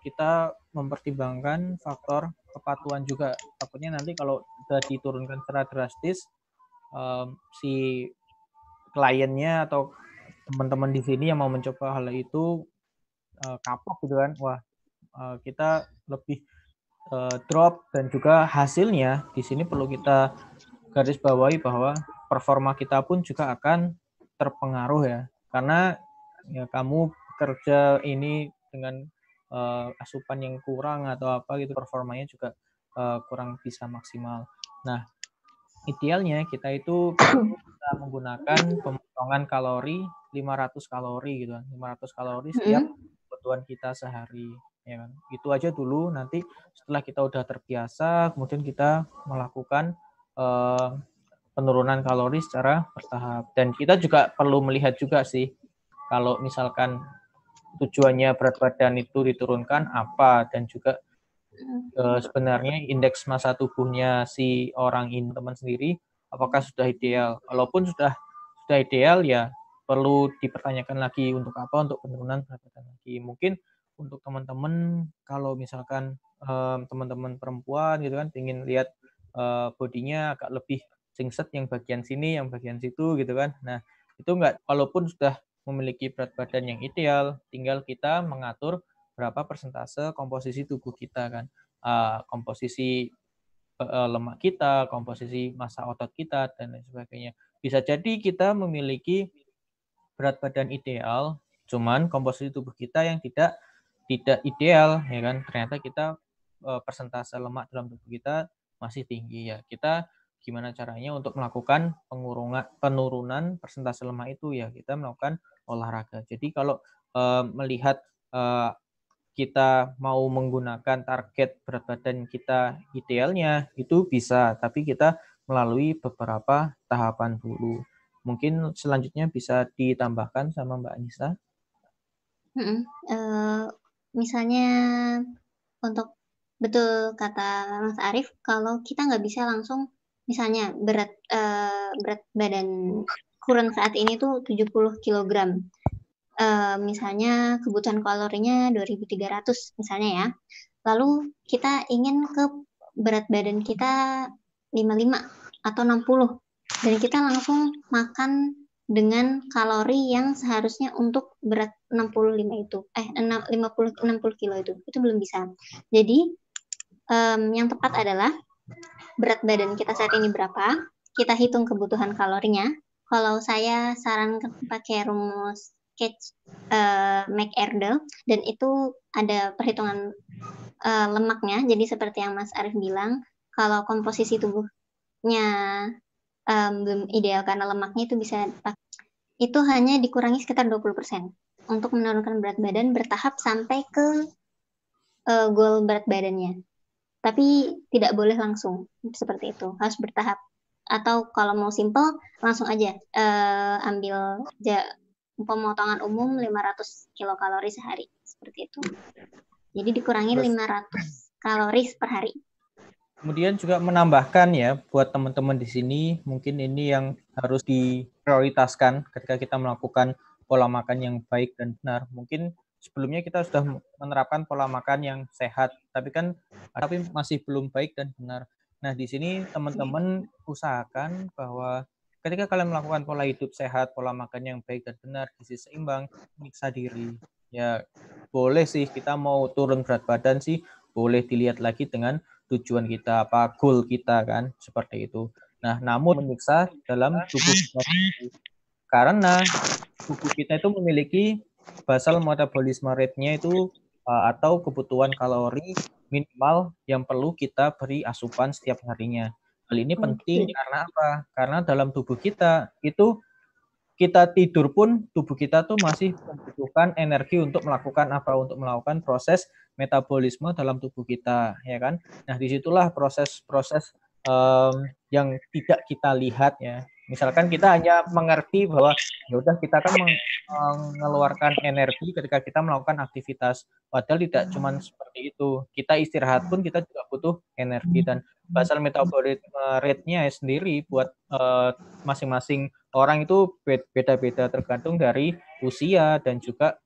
kita mempertimbangkan faktor kepatuhan juga. Takutnya nanti kalau sudah diturunkan secara drastis, si kliennya atau teman-teman di sini yang mau mencoba hal itu kapok gitu kan. Wah, kita lebih drop, dan juga hasilnya di sini perlu kita garis bawahi bahwa performa kita pun juga akan terpengaruh ya, karena ya kamu kerja ini dengan asupan yang kurang atau apa gitu, performanya juga kurang bisa maksimal. Nah, idealnya kita itu bisa menggunakan pemotongan kalori 500 kalori gitu kan, 500 kalori setiap kebutuhan kita sehari. Ya kan? Itu aja dulu, nanti setelah kita udah terbiasa, kemudian kita melakukan penurunan kalori secara bertahap. Dan kita juga perlu melihat juga sih, kalau misalkan tujuannya berat badan itu diturunkan apa, dan juga sebenarnya indeks massa tubuhnya si orang ini, teman sendiri, apakah sudah ideal. Kalaupun sudah ideal, ya perlu dipertanyakan lagi untuk apa, untuk penurunan berat badan lagi. Mungkin untuk teman-teman, kalau misalkan teman-teman perempuan gitu kan, ingin lihat bodinya agak lebih singset yang bagian sini, yang bagian situ gitu kan. Nah, itu enggak, walaupun sudah memiliki berat badan yang ideal, tinggal kita mengatur berapa persentase komposisi tubuh kita kan. Komposisi lemak kita, komposisi massa otot kita, dan lain sebagainya. Bisa jadi kita memiliki berat badan ideal, cuman komposisi tubuh kita yang tidak ideal, ya kan. Ternyata kita persentase lemak dalam tubuh kita masih tinggi ya. Kita gimana caranya untuk melakukan penurunan persentase lemak itu ya, kita melakukan olahraga. Jadi kalau melihat kita mau menggunakan target berat badan kita idealnya, itu bisa, tapi kita melalui beberapa tahapan dulu. Mungkin selanjutnya bisa ditambahkan sama Mbak Anissa.
Misalnya untuk, betul kata Mas Arif, kalau kita nggak bisa langsung, misalnya berat badan kurang saat ini tuh 70 kg. Misalnya kebutuhan kalorinya 2.300 misalnya ya. Lalu kita ingin ke berat badan kita 55 atau 60, dan kita langsung makan dengan kalori yang seharusnya untuk berat 65 itu, 60 kilo itu belum bisa. Jadi yang tepat adalah berat badan kita saat ini berapa, kita hitung kebutuhan kalorinya. Kalau saya sarankan pakai rumus McArdle, dan itu ada perhitungan lemaknya. Jadi seperti yang Mas Arif bilang, kalau komposisi tubuhnya belum ideal karena lemaknya itu bisa itu hanya dikurangi sekitar 20% untuk menurunkan berat badan bertahap sampai ke goal berat badannya. Tapi tidak boleh langsung seperti itu, harus bertahap. Atau kalau mau simple, langsung aja ambil pemotongan umum 500 kilokalori sehari, seperti itu. Jadi dikurangi 500 kalori per hari.
Kemudian juga menambahkan ya, buat teman-teman di sini, mungkin ini yang harus diprioritaskan ketika kita melakukan pola makan yang baik dan benar. Mungkin sebelumnya kita sudah menerapkan pola makan yang sehat, tapi masih belum baik dan benar. Nah, di sini teman-teman usahakan bahwa ketika kalian melakukan pola hidup sehat, pola makan yang baik dan benar, gizi seimbang, nyiksa diri. Ya, boleh sih kita mau turun berat badan sih, boleh dilihat lagi dengan tujuan kita, apa goal kita kan, seperti itu. Nah, namun menyiksa dalam tubuh kita. Karena tubuh kita itu memiliki basal metabolisme rate-nya itu atau kebutuhan kalori minimal yang perlu kita beri asupan setiap harinya. Hal ini penting karena apa? Karena dalam tubuh kita itu kita tidur pun tubuh kita tuh masih membutuhkan energi untuk melakukan apa? Untuk melakukan proses metabolisme dalam tubuh kita, ya kan? Nah, disitulah proses-proses yang tidak kita lihat ya. Misalkan kita hanya mengerti bahwa ya udah kita kan mengeluarkan energi ketika kita melakukan aktivitas. Padahal tidak cuma seperti itu. Kita istirahat pun kita juga butuh energi, dan basal metabolisme rate-nya sendiri buat masing-masing orang itu beda-beda tergantung dari usia dan juga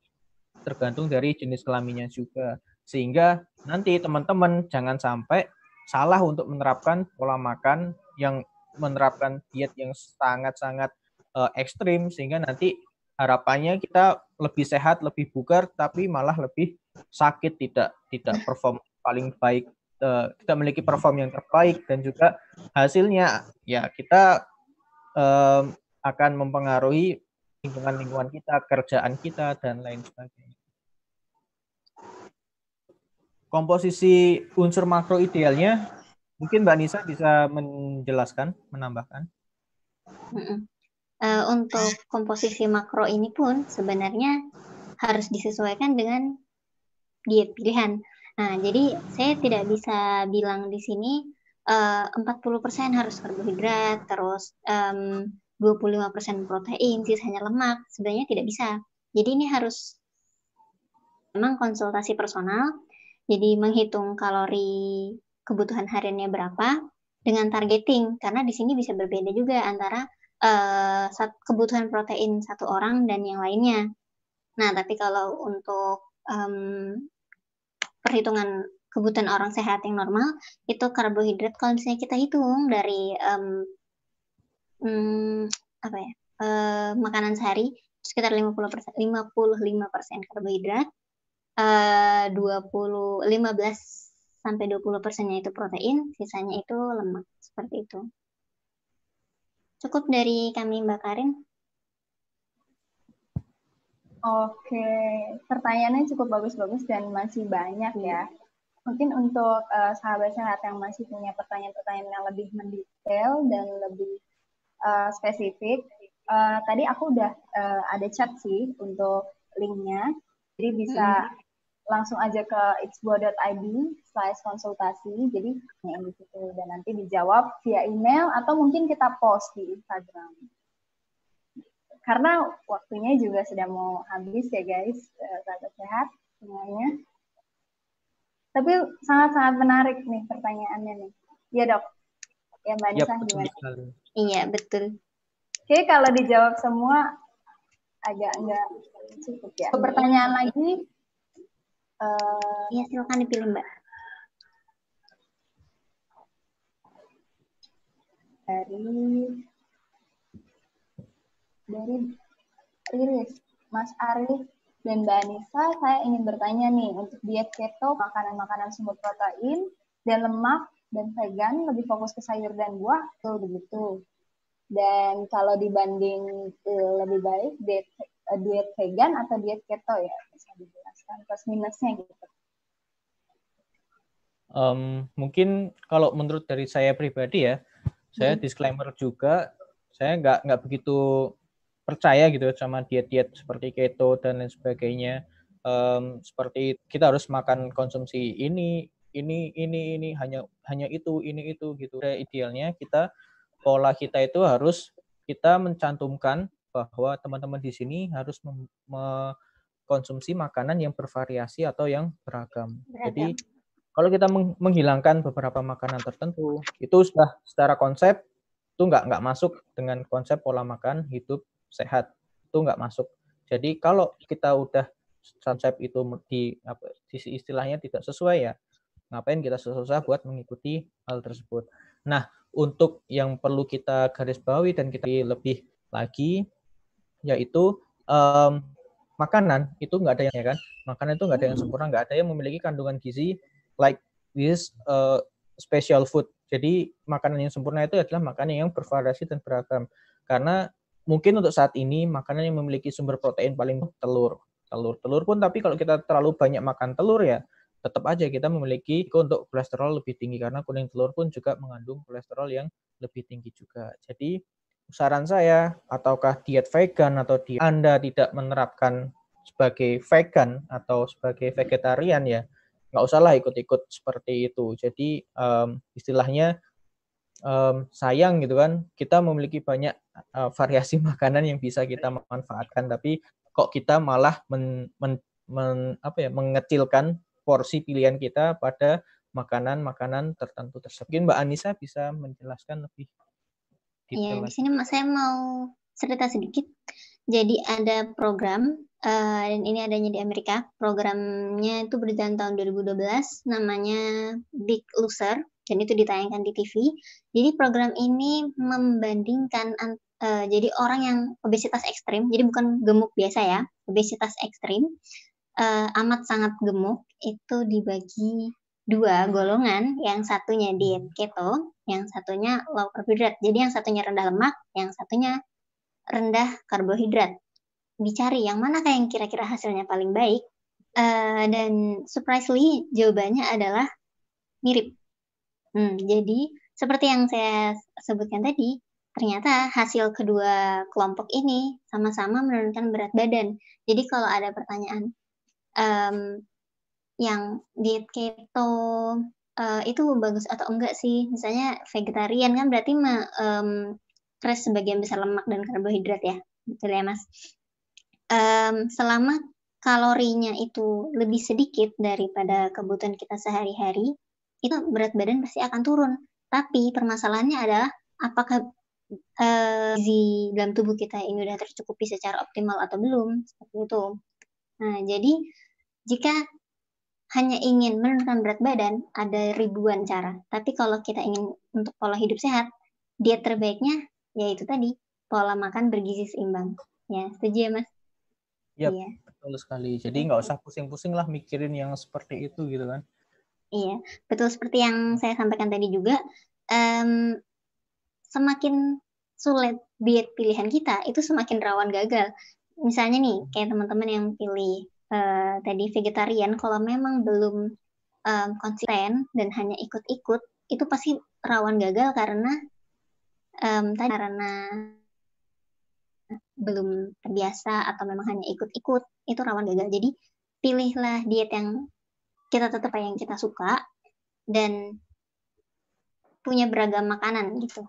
tergantung dari jenis kelaminnya juga. Sehingga nanti teman-teman jangan sampai salah untuk menerapkan pola makan yang menerapkan diet yang sangat-sangat ekstrim, sehingga nanti harapannya kita lebih sehat, lebih bugar, tapi malah lebih sakit, tidak perform paling baik, tidak memiliki perform yang terbaik, dan juga hasilnya ya kita akan mempengaruhi lingkungan kita, kerjaan kita, dan lain sebagainya. Komposisi unsur makro idealnya, mungkin Mbak Nisa bisa menjelaskan, menambahkan.
Untuk komposisi makro ini pun sebenarnya harus disesuaikan dengan diet pilihan. Nah, jadi saya tidak bisa bilang di sini 40% harus karbohidrat, terus 25% protein, sisanya lemak. Sebenarnya tidak bisa. Jadi ini harus memang konsultasi personal. Jadi menghitung kalori kebutuhan hariannya berapa dengan targeting, karena di sini bisa berbeda juga antara kebutuhan protein satu orang dan yang lainnya. Nah, tapi kalau untuk perhitungan kebutuhan orang sehat yang normal, itu karbohidrat kalau misalnya kita hitung dari makanan sehari sekitar 55% karbohidrat, 15 sampai 20%-nya itu protein, sisanya itu lemak, seperti itu. Cukup dari kami, Mbak Karin.
Oke, pertanyaannya cukup bagus-bagus dan masih banyak ya. Mungkin untuk sahabat sehat yang masih punya pertanyaan-pertanyaan yang lebih mendetail dan lebih spesifik, tadi aku udah ada chat sih untuk linknya, jadi bisa langsung aja ke itsbuah.id/konsultasi, jadi yang di situ, dan nanti dijawab via email atau mungkin kita post di Instagram. Karena waktunya juga sudah mau habis ya guys, sahabat sehat semuanya. Tapi sangat-sangat menarik nih pertanyaannya nih. Iya dok? Ya Mbak Nisa gimana?
Iya betul.
Oke, kalau dijawab semua agak enggak cukup ya. Pertanyaan lagi?
Iya silakan dipilih Mbak.
Dari Riris, Mas Arif dan Mbak Anissa, saya ingin bertanya nih, untuk diet keto, makanan-makanan sumber protein dan lemak dan vegan lebih fokus ke sayur dan buah, tuh begitu. Dan kalau dibanding lebih baik diet vegan atau diet keto ya, bisa dijelaskan plus minusnya gitu.
Mungkin kalau menurut dari saya pribadi ya, saya disclaimer juga, saya nggak begitu percaya gitu sama diet-diet seperti keto dan lain sebagainya. Seperti kita harus makan konsumsi ini hanya itu gitu. Idealnya pola kita itu harus kita mencantumkan bahwa teman-teman di sini harus mengkonsumsi makanan yang bervariasi atau yang beragam. Jadi kalau kita menghilangkan beberapa makanan tertentu, itu sudah secara konsep itu nggak masuk dengan konsep pola makan hidup sehat, itu nggak masuk. Jadi kalau kita udah konsep itu di istilahnya tidak sesuai, ya ngapain kita susah-susah buat mengikuti hal tersebut. Nah, untuk yang perlu kita garis bawahi dan kita lebih lagi, yaitu makanan itu nggak ada yang, ya kan? Makanan itu nggak ada yang sempurna, nggak ada yang memiliki kandungan gizi like this special food. Jadi makanan yang sempurna itu adalah makanan yang bervariasi dan beragam. Karena mungkin untuk saat ini makanan yang memiliki sumber protein paling telur. Telur pun, tapi kalau kita terlalu banyak makan telur, ya tetap aja kita memiliki untuk kolesterol lebih tinggi, karena kuning telur pun juga mengandung kolesterol yang lebih tinggi juga. Jadi saran saya, ataukah diet vegan atau diet Anda tidak menerapkan sebagai vegan atau sebagai vegetarian, ya nggak usahlah ikut-ikut seperti itu. Jadi istilahnya sayang gitu kan, kita memiliki banyak variasi makanan yang bisa kita manfaatkan, tapi kok kita malah mengecilkan porsi pilihan kita pada makanan-makanan tertentu tersebut. Mungkin Mbak Anissa bisa menjelaskan lebih
Iya,
detail
di
lagi.
sini saya mau cerita sedikit. Jadi ada program, dan ini adanya di Amerika. Programnya itu berjalan tahun 2012, namanya Big Loser, dan itu ditayangkan di TV. Jadi program ini membandingkan, jadi orang yang obesitas ekstrim, jadi bukan gemuk biasa ya, obesitas ekstrim, amat sangat gemuk, itu dibagi 2 golongan, yang satunya diet keto, yang satunya low karbohidrat. Jadi yang satunya rendah lemak, yang satunya rendah karbohidrat. Dicari yang mana yang kira-kira hasilnya paling baik, dan surprisingly jawabannya adalah mirip. Jadi seperti yang saya sebutkan tadi, ternyata hasil kedua kelompok ini sama-sama menurunkan berat badan. Jadi kalau ada pertanyaan, yang diet keto itu bagus atau enggak sih? Misalnya vegetarian kan berarti fresh sebagian besar lemak dan karbohidrat ya, betul ya Mas? Selama kalorinya itu lebih sedikit daripada kebutuhan kita sehari-hari, itu berat badan pasti akan turun. Tapi permasalahannya adalah apakah gizi dalam tubuh kita ini udah tercukupi secara optimal atau belum, seperti itu. Nah, jadi jika hanya ingin menurunkan berat badan, ada ribuan cara. Tapi kalau kita ingin untuk pola hidup sehat, diet terbaiknya yaitu tadi, pola makan bergizi seimbang. Ya, setuju ya Mas?
Iya, betul sekali. Jadi nggak usah pusing-pusing lah mikirin yang seperti itu gitu kan.
Iya, betul seperti yang saya sampaikan tadi juga, semakin sulit diet pilihan kita, itu semakin rawan gagal. Misalnya nih, kayak teman-teman yang pilih tadi vegetarian, kalau memang belum konsisten dan hanya ikut-ikut, itu pasti rawan gagal karena belum terbiasa atau memang hanya ikut-ikut, itu rawan gagal. Jadi pilihlah diet yang kita tetap yang kita suka dan punya beragam makanan gitu.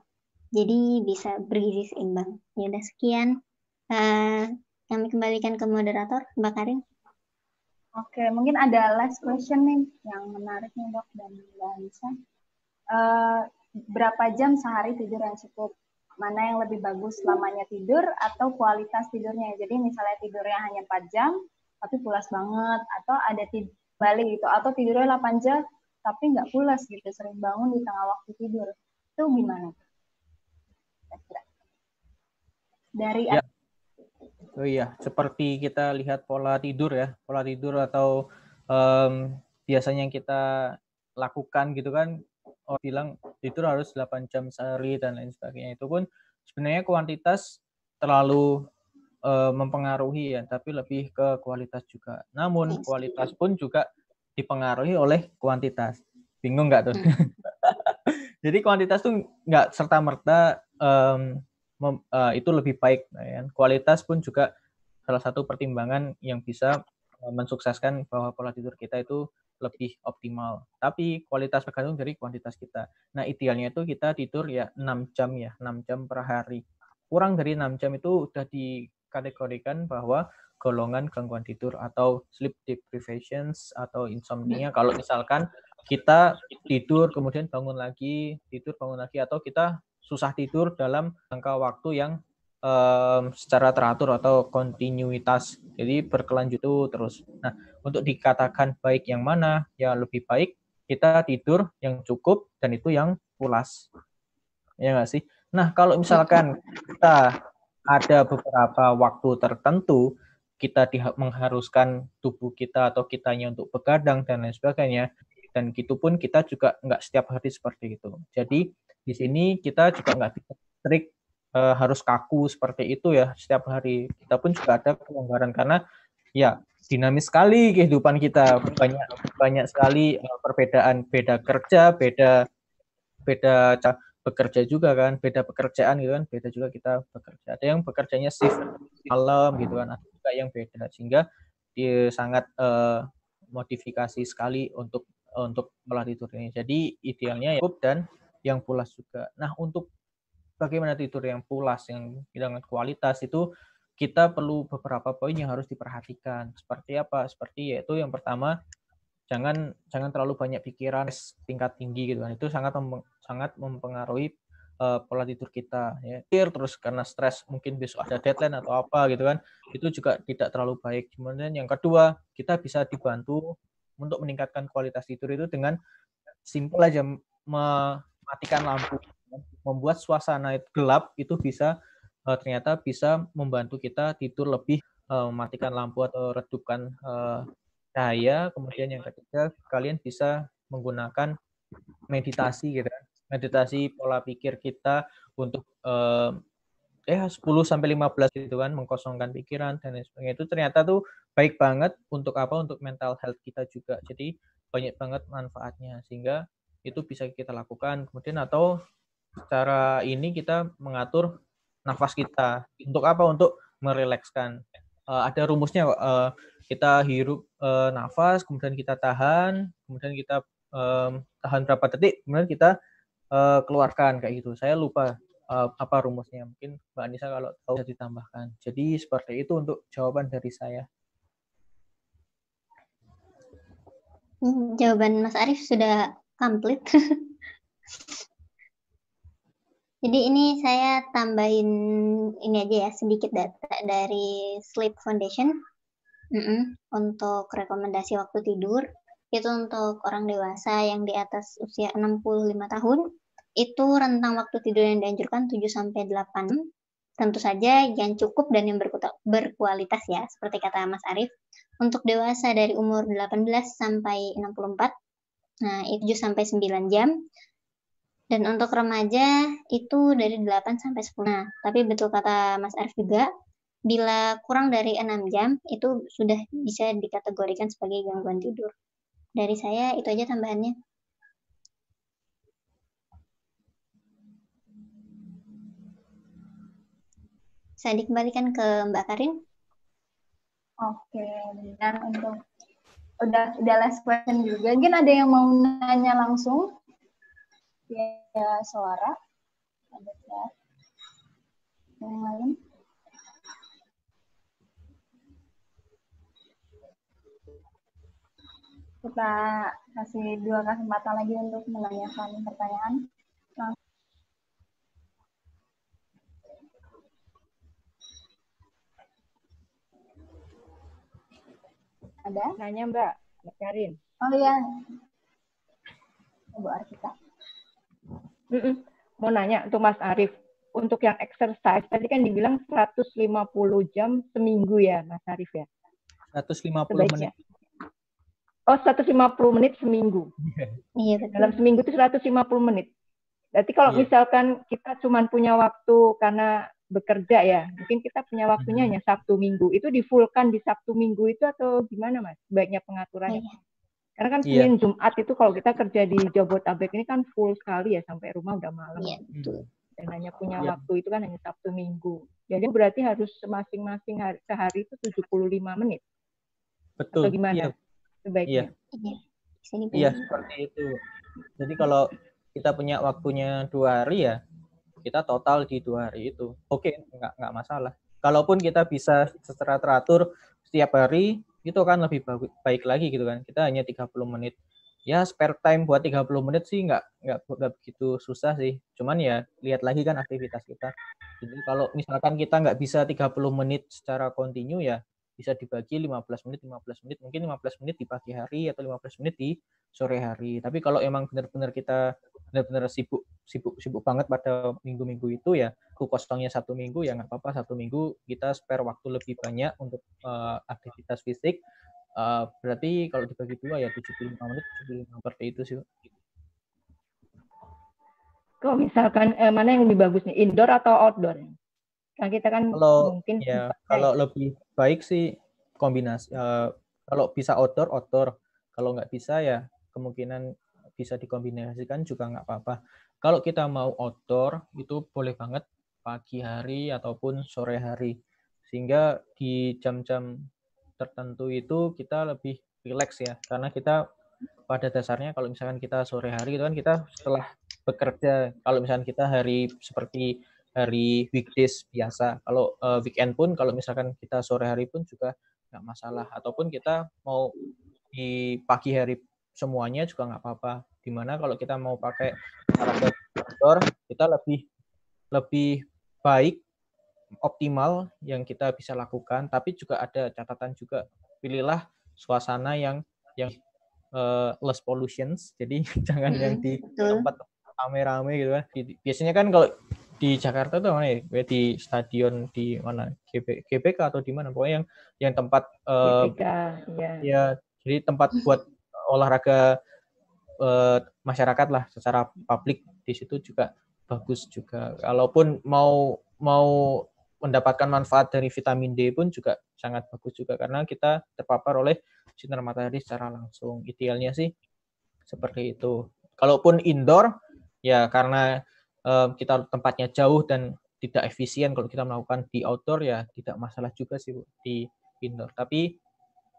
Jadi bisa bergizi seimbang. Ya udah sekian. Kami kembalikan ke moderator, Mbak Karin.
Oke, mungkin ada last question nih yang menarik nih Dok dan Mbak Anissa. Berapa jam sehari tidur yang cukup? Mana yang lebih bagus, lamanya tidur atau kualitas tidurnya? Jadi misalnya tidurnya hanya 4 jam, tapi pulas banget. Atau ada balik gitu, atau tidurnya 8 jam, tapi nggak pulas gitu, sering bangun di tengah waktu tidur. Itu gimana? Dari
ya. Oh iya, seperti kita lihat pola tidur ya, pola tidur atau biasanya yang kita lakukan gitu kan, bilang tidur harus 8 jam sehari dan lain sebagainya. Itu pun sebenarnya kuantitas terlalu mempengaruhi ya, tapi lebih ke kualitas juga. Namun kualitas pun juga dipengaruhi oleh kuantitas. Bingung nggak tuh? Jadi kuantitas tuh nggak serta-merta itu lebih baik. Nah, kualitas pun juga salah satu pertimbangan yang bisa mensukseskan bahwa pola tidur kita itu lebih optimal. Tapi kualitas tergantung dari kuantitas kita. Nah, idealnya itu kita tidur ya 6 jam ya, 6 jam per hari. kurang dari 6 jam itu udah dikategorikan bahwa golongan gangguan tidur atau sleep deprivations atau insomnia. Kalau misalkan kita tidur kemudian bangun lagi, tidur bangun lagi, atau kita susah tidur dalam jangka waktu yang secara teratur atau kontinuitas. Jadi berkelanjut terus. Nah, untuk dikatakan baik yang mana, ya lebih baik kita tidur yang cukup dan itu yang pulas. Ya nggak sih? Nah, kalau misalkan kita ada beberapa waktu tertentu, kita mengharuskan tubuh kita atau kitanya untuk begadang dan lain sebagainya, dan gitu pun kita juga nggak setiap hari seperti itu. Jadi di sini kita juga nggak bisa strict harus kaku seperti itu ya setiap hari. Kita pun juga ada kelonggaran karena ya dinamis sekali kehidupan kita, banyak sekali perbedaan, beda kerja, beda bekerja juga kan, beda pekerjaan gitu kan, beda juga kita bekerja. Ada yang bekerjanya shift malam gitu kan, ada juga yang beda, sehingga dia sangat modifikasi sekali untuk pola tidur ini. Jadi idealnya cukup dan yang pulas juga. Nah, untuk bagaimana tidur yang pulas, yang dengan kualitas itu kita perlu beberapa poin yang harus diperhatikan. Seperti apa? Seperti yaitu yang pertama, jangan terlalu banyak pikiran tingkat tinggi gitu kan. Itu sangat mempengaruhi pola tidur kita ya. Terus karena stres mungkin besok ada deadline atau apa gitu kan. Itu juga tidak terlalu baik. Kemudian yang kedua, kita bisa dibantu untuk meningkatkan kualitas tidur itu dengan simpel aja mematikan lampu. Membuat suasana gelap itu bisa ternyata bisa membantu kita tidur lebih, mematikan lampu atau redupkan cahaya. Kemudian yang ketiga, kalian bisa menggunakan meditasi gitu kan. Meditasi pola pikir kita untuk 10-15 gitu kan, mengkosongkan pikiran dan lain sebagainya. Itu ternyata tuh baik banget untuk apa? Untuk mental health kita juga. Jadi banyak banget manfaatnya, sehingga itu bisa kita lakukan. Kemudian atau secara ini kita mengatur nafas kita. Untuk apa? Untuk merilekskan. Ada rumusnya kok. Kita hirup nafas, kemudian kita tahan, kemudian kita tahan berapa detik, kemudian kita keluarkan kayak gitu. Saya lupa apa rumusnya. Mungkin Mbak Anissa kalau tahu bisa ditambahkan. Jadi seperti itu untuk jawaban dari saya.
Jawaban Mas Arief sudah komplit. Jadi ini saya tambahin ini aja ya, sedikit data dari Sleep Foundation. Untuk rekomendasi waktu tidur, itu untuk orang dewasa yang di atas usia 65 tahun, itu rentang waktu tidur yang dianjurkan 7-8. Tentu saja yang cukup dan yang berkualitas ya, seperti kata Mas Arief. Untuk dewasa dari umur 18 sampai 64, nah itu 7-9 jam. Dan untuk remaja itu dari 8 sampai 10. Nah, tapi betul kata Mas Arief juga, bila kurang dari 6 jam, itu sudah bisa dikategorikan sebagai gangguan tidur. Dari saya, itu aja tambahannya. Saya dikembalikan ke Mbak Karin.
Oke, dan untuk udah last question juga. Mungkin ada yang mau nanya langsung? Ya, suara. Ada chat. Yang lain? Kita kasih 2 kesempatan lagi untuk menanyakan pertanyaan. Ada?
Nanya Mbak Karin.
Oh iya. Bu Artika.
Mau nanya untuk Mas Arief. Untuk yang exercise, tadi kan dibilang 150 jam seminggu ya Mas Arief ya?
150
Sebaiknya.
menit.
Oh, 150 menit seminggu.
Iya, betul.
Dalam seminggu itu 150 menit. Berarti kalau misalkan kita cuma punya waktu karena bekerja ya, mungkin kita punya waktunya hanya Sabtu Minggu. Itu di-fullkan di Sabtu Minggu itu atau gimana Mas? Baiknya pengaturannya. Karena kan Senin Jumat itu kalau kita kerja di Jabodetabek ini kan full sekali ya, sampai rumah udah malam.
Iya, betul.
Dan hanya punya waktu itu kan hanya Sabtu Minggu. Jadi berarti harus masing-masing sehari itu 75 menit.
Betul.
Atau gimana? Sebaiknya.
Iya, seperti itu. Jadi kalau kita punya waktunya 2 hari ya, kita total di 2 hari itu. Oke, nggak masalah. Kalaupun kita bisa secara teratur setiap hari, itu kan lebih baik lagi gitu kan. Kita hanya 30 menit. Ya spare time buat 30 menit sih nggak begitu susah sih. Cuman ya lihat lagi kan aktivitas kita. Jadi kalau misalkan kita nggak bisa 30 menit secara kontinu ya bisa dibagi 15 menit, mungkin 15 menit di pagi hari atau 15 menit di sore hari. Tapi kalau emang benar-benar kita benar-benar sibuk banget pada minggu-minggu itu ya, kosongnya 1 minggu ya nggak apa-apa, 1 minggu kita spare waktu lebih banyak untuk aktivitas fisik. Berarti kalau dibagi 2 ya 75 menit, 75 seperti itu sih.
Kalau misalkan mana yang lebih bagus nih, indoor atau outdoor? Nah, kita kan mungkin
ya kalau lebih baik sih kombinasi. Kalau bisa outdoor. Kalau nggak bisa ya kemungkinan bisa dikombinasikan juga nggak apa-apa. Kalau kita mau outdoor itu boleh banget pagi hari ataupun sore hari. Sehingga di jam-jam tertentu itu kita lebih rileks ya. Karena kita pada dasarnya kalau misalkan kita sore hari itu kan kita setelah bekerja. Kalau misalkan kita hari seperti hari weekdays biasa. Kalau weekend pun kalau misalkan kita sore hari pun juga nggak masalah. Ataupun kita mau di pagi hari semuanya juga nggak apa-apa. Dimana kalau kita mau pakai olahraga outdoor, kita lebih baik optimal yang kita bisa lakukan, tapi juga ada catatan juga, pilihlah suasana yang less pollutions, jadi jangan yang di tempat rame-rame gitu kan. Biasanya kan kalau di Jakarta tuh mana ya, di stadion di mana, GBK atau di mana, pokoknya yang tempat
GBK,
ya, jadi tempat buat olahraga masyarakat lah secara publik, di situ juga bagus juga. Kalaupun mau mendapatkan manfaat dari vitamin D pun juga sangat bagus juga karena kita terpapar oleh sinar matahari secara langsung. Idealnya sih seperti itu. Kalaupun indoor ya karena kita tempatnya jauh dan tidak efisien kalau kita melakukan di outdoor ya tidak masalah juga sih di indoor. Tapi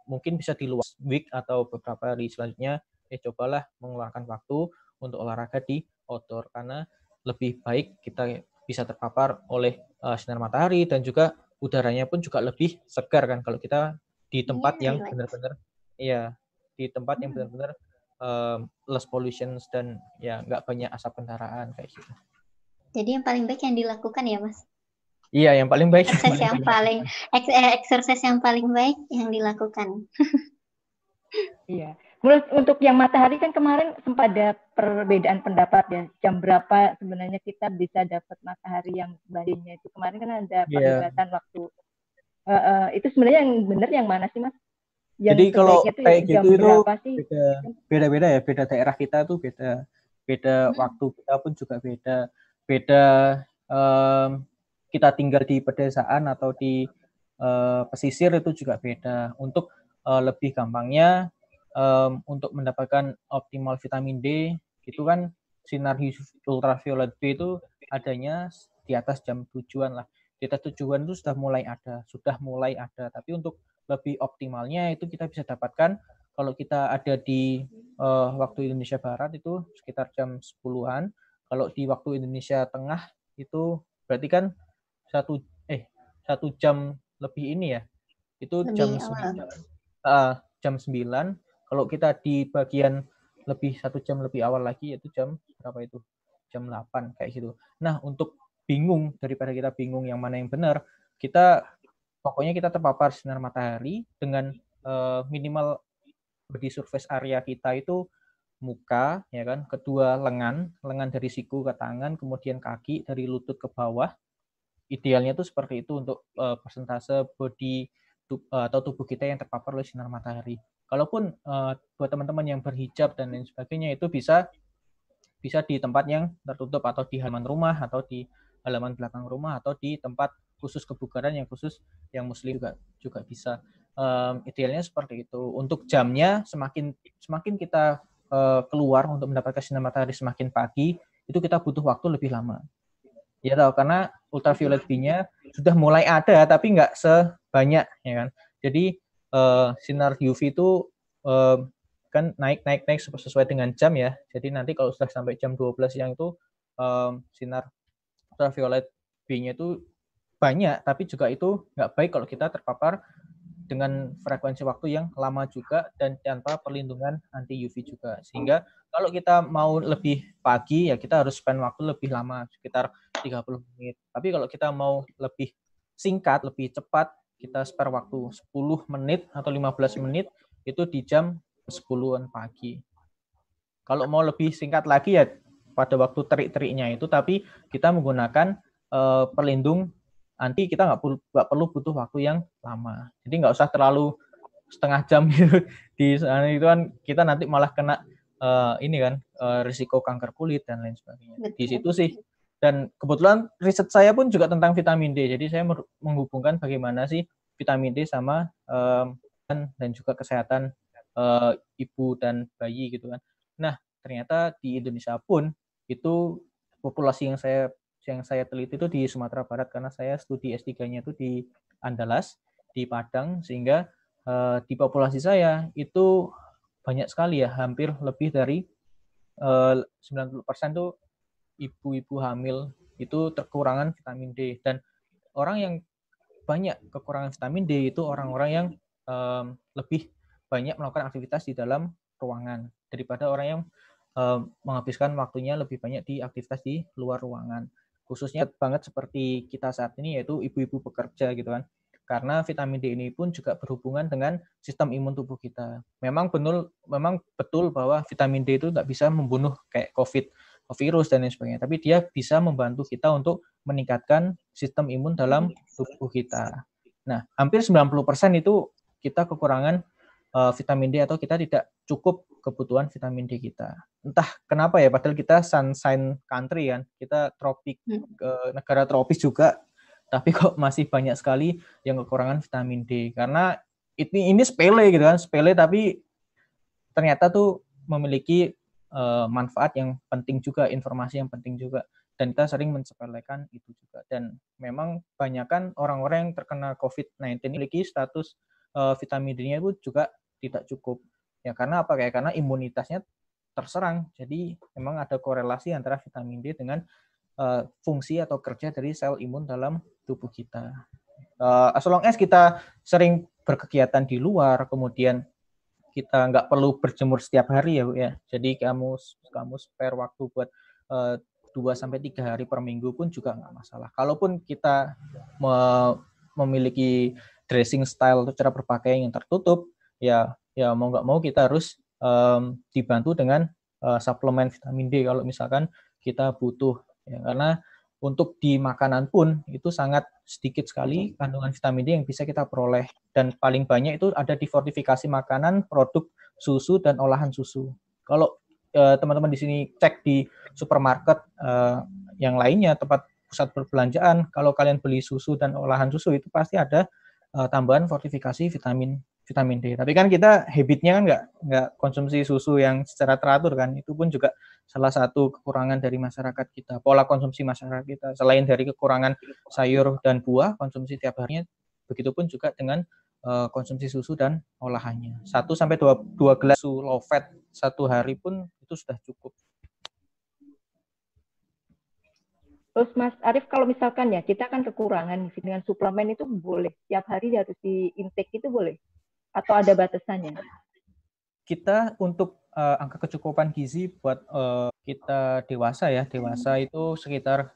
mungkin bisa di luar week atau beberapa hari selanjutnya cobalah mengeluarkan waktu untuk olahraga di outdoor karena lebih baik kita bisa terpapar oleh sinar matahari dan juga udaranya pun juga lebih segar kan kalau kita di tempat yang benar-benar di tempat yang benar-benar less pollution dan ya nggak banyak asap kendaraan kayak gitu.
Jadi yang paling baik yang dilakukan ya Mas?
Iya, yang paling baik.
Exercise yang paling baik yang dilakukan.
Iya. Untuk yang matahari kan kemarin sempat ada perbedaan pendapat ya. Jam berapa sebenarnya kita bisa dapat matahari yang bandingnya itu. Kemarin kan ada perdebatan waktu. Itu sebenarnya yang benar yang mana sih Mas? Yang
jadi kalau kayak gitu itu beda-beda ya. Beda daerah kita tuh beda waktu kita pun juga beda kita tinggal di pedesaan atau di pesisir itu juga beda. Untuk lebih gampangnya untuk mendapatkan optimal vitamin D itu kan sinar ultraviolet B itu adanya di atas jam 7-an lah. Di atas 7-an itu sudah mulai ada. Tapi untuk lebih optimalnya itu kita bisa dapatkan kalau kita ada di waktu Indonesia Barat itu sekitar jam 10-an. Kalau di waktu Indonesia Tengah itu berarti kan 1 jam lebih ini ya. Itu jam 9. Jam 9. Kalau kita di bagian lebih 1 jam lebih awal lagi yaitu jam berapa itu? Jam 8 kayak gitu. Nah, untuk daripada kita bingung yang mana yang benar, pokoknya kita terpapar sinar matahari dengan minimal body surface area kita itu muka, ya kan, kedua lengan dari siku ke tangan, kemudian kaki dari lutut ke bawah. Idealnya itu seperti itu untuk persentase body atau tubuh kita yang terpapar oleh sinar matahari. Kalaupun buat teman-teman yang berhijab dan lain sebagainya itu bisa di tempat yang tertutup atau di halaman rumah atau di halaman belakang rumah atau di tempat khusus kebugaran yang khusus yang muslim juga bisa. Idealnya seperti itu. Untuk jamnya semakin kita keluar untuk mendapatkan sinar matahari semakin pagi itu kita butuh waktu lebih lama. Ya tahu karena ultraviolet B-nya sudah mulai ada tapi nggak sebanyak ya kan. Jadi sinar UV itu kan naik sesuai dengan jam ya. Jadi nanti kalau sudah sampai jam 12 siang itu sinar ultraviolet B-nya itu banyak, tapi juga itu nggak baik kalau kita terpapar dengan frekuensi waktu yang lama juga dan tanpa perlindungan anti UV juga. Sehingga kalau kita mau lebih pagi ya kita harus spend waktu lebih lama, sekitar 30 menit. Tapi kalau kita mau lebih singkat, lebih cepat, kita spare waktu 10 menit atau 15 menit itu di jam 10-an pagi. Kalau mau lebih singkat lagi ya pada waktu terik-teriknya itu, tapi kita menggunakan pelindung anti, kita nggak perlu butuh waktu yang lama. Jadi nggak usah terlalu setengah jam gitu di sana, itu kan kita nanti malah kena risiko kanker kulit dan lain sebagainya. Betul. Di situ sih. Dan kebetulan riset saya pun juga tentang vitamin D. Jadi saya menghubungkan bagaimana sih vitamin D sama dan juga kesehatan ibu dan bayi gitu kan. Nah, ternyata di Indonesia pun itu populasi yang saya teliti itu di Sumatera Barat, karena saya studi S3-nya itu di Andalas, di Padang, sehingga di populasi saya itu banyak sekali ya, hampir lebih dari 90% tuh ibu-ibu hamil itu kekurangan vitamin D. Dan orang yang banyak kekurangan vitamin D itu orang-orang yang lebih banyak melakukan aktivitas di dalam ruangan daripada orang yang menghabiskan waktunya lebih banyak di aktivitas di luar ruangan. Khususnya banget seperti kita saat ini, yaitu ibu-ibu pekerja gitu kan. Karena vitamin D ini pun juga berhubungan dengan sistem imun tubuh kita. Memang betul bahwa vitamin D itu nggak bisa membunuh kayak COVID, virus dan lain sebagainya, tapi dia bisa membantu kita untuk meningkatkan sistem imun dalam tubuh kita. Nah, hampir 90% itu kita kekurangan vitamin D atau kita tidak cukup kebutuhan vitamin D kita. Entah kenapa ya, padahal kita sunshine country kan, kita tropik, negara tropis juga, tapi kok masih banyak sekali yang kekurangan vitamin D. Karena ini sepele gitu kan, sepele tapi ternyata tuh memiliki manfaat yang penting juga, informasi yang penting juga. Dan kita sering mensepelekan itu juga. Dan memang banyakkan orang-orang yang terkena COVID-19 memiliki status vitamin D-nya itu juga tidak cukup. Ya karena apa? Karena imunitasnya terserang. Jadi memang ada korelasi antara vitamin D dengan fungsi atau kerja dari sel imun dalam tubuh kita. As long as kita sering berkegiatan di luar, kemudian kita nggak perlu berjemur setiap hari ya Bu ya. Jadi kamu spare waktu buat 2-3 hari per minggu pun juga nggak masalah. Kalaupun kita memiliki dressing style atau cara berpakaian yang tertutup, ya mau nggak mau kita harus dibantu dengan suplemen vitamin D kalau misalkan kita butuh. Ya, karena untuk di makanan pun itu sangat sedikit sekali kandungan vitamin D yang bisa kita peroleh, dan paling banyak itu ada di fortifikasi makanan, produk susu dan olahan susu. Kalau teman-teman di sini cek di supermarket yang lainnya, tempat pusat perbelanjaan, kalau kalian beli susu dan olahan susu itu pasti ada tambahan fortifikasi vitamin D. Tapi kan kita habitnya kan nggak konsumsi susu yang secara teratur kan. Itu pun juga salah satu kekurangan dari masyarakat kita, pola konsumsi masyarakat kita. Selain dari kekurangan sayur dan buah konsumsi tiap harinya, begitupun juga dengan konsumsi susu dan olahannya. 1-2 gelas susu low fat satu hari pun itu sudah cukup.
Terus Mas Arief, kalau misalkan ya kita kan kekurangan dengan suplemen itu boleh tiap hari harus di intake itu boleh? Atau ada batasannya?
Kita untuk angka kecukupan gizi buat kita dewasa itu sekitar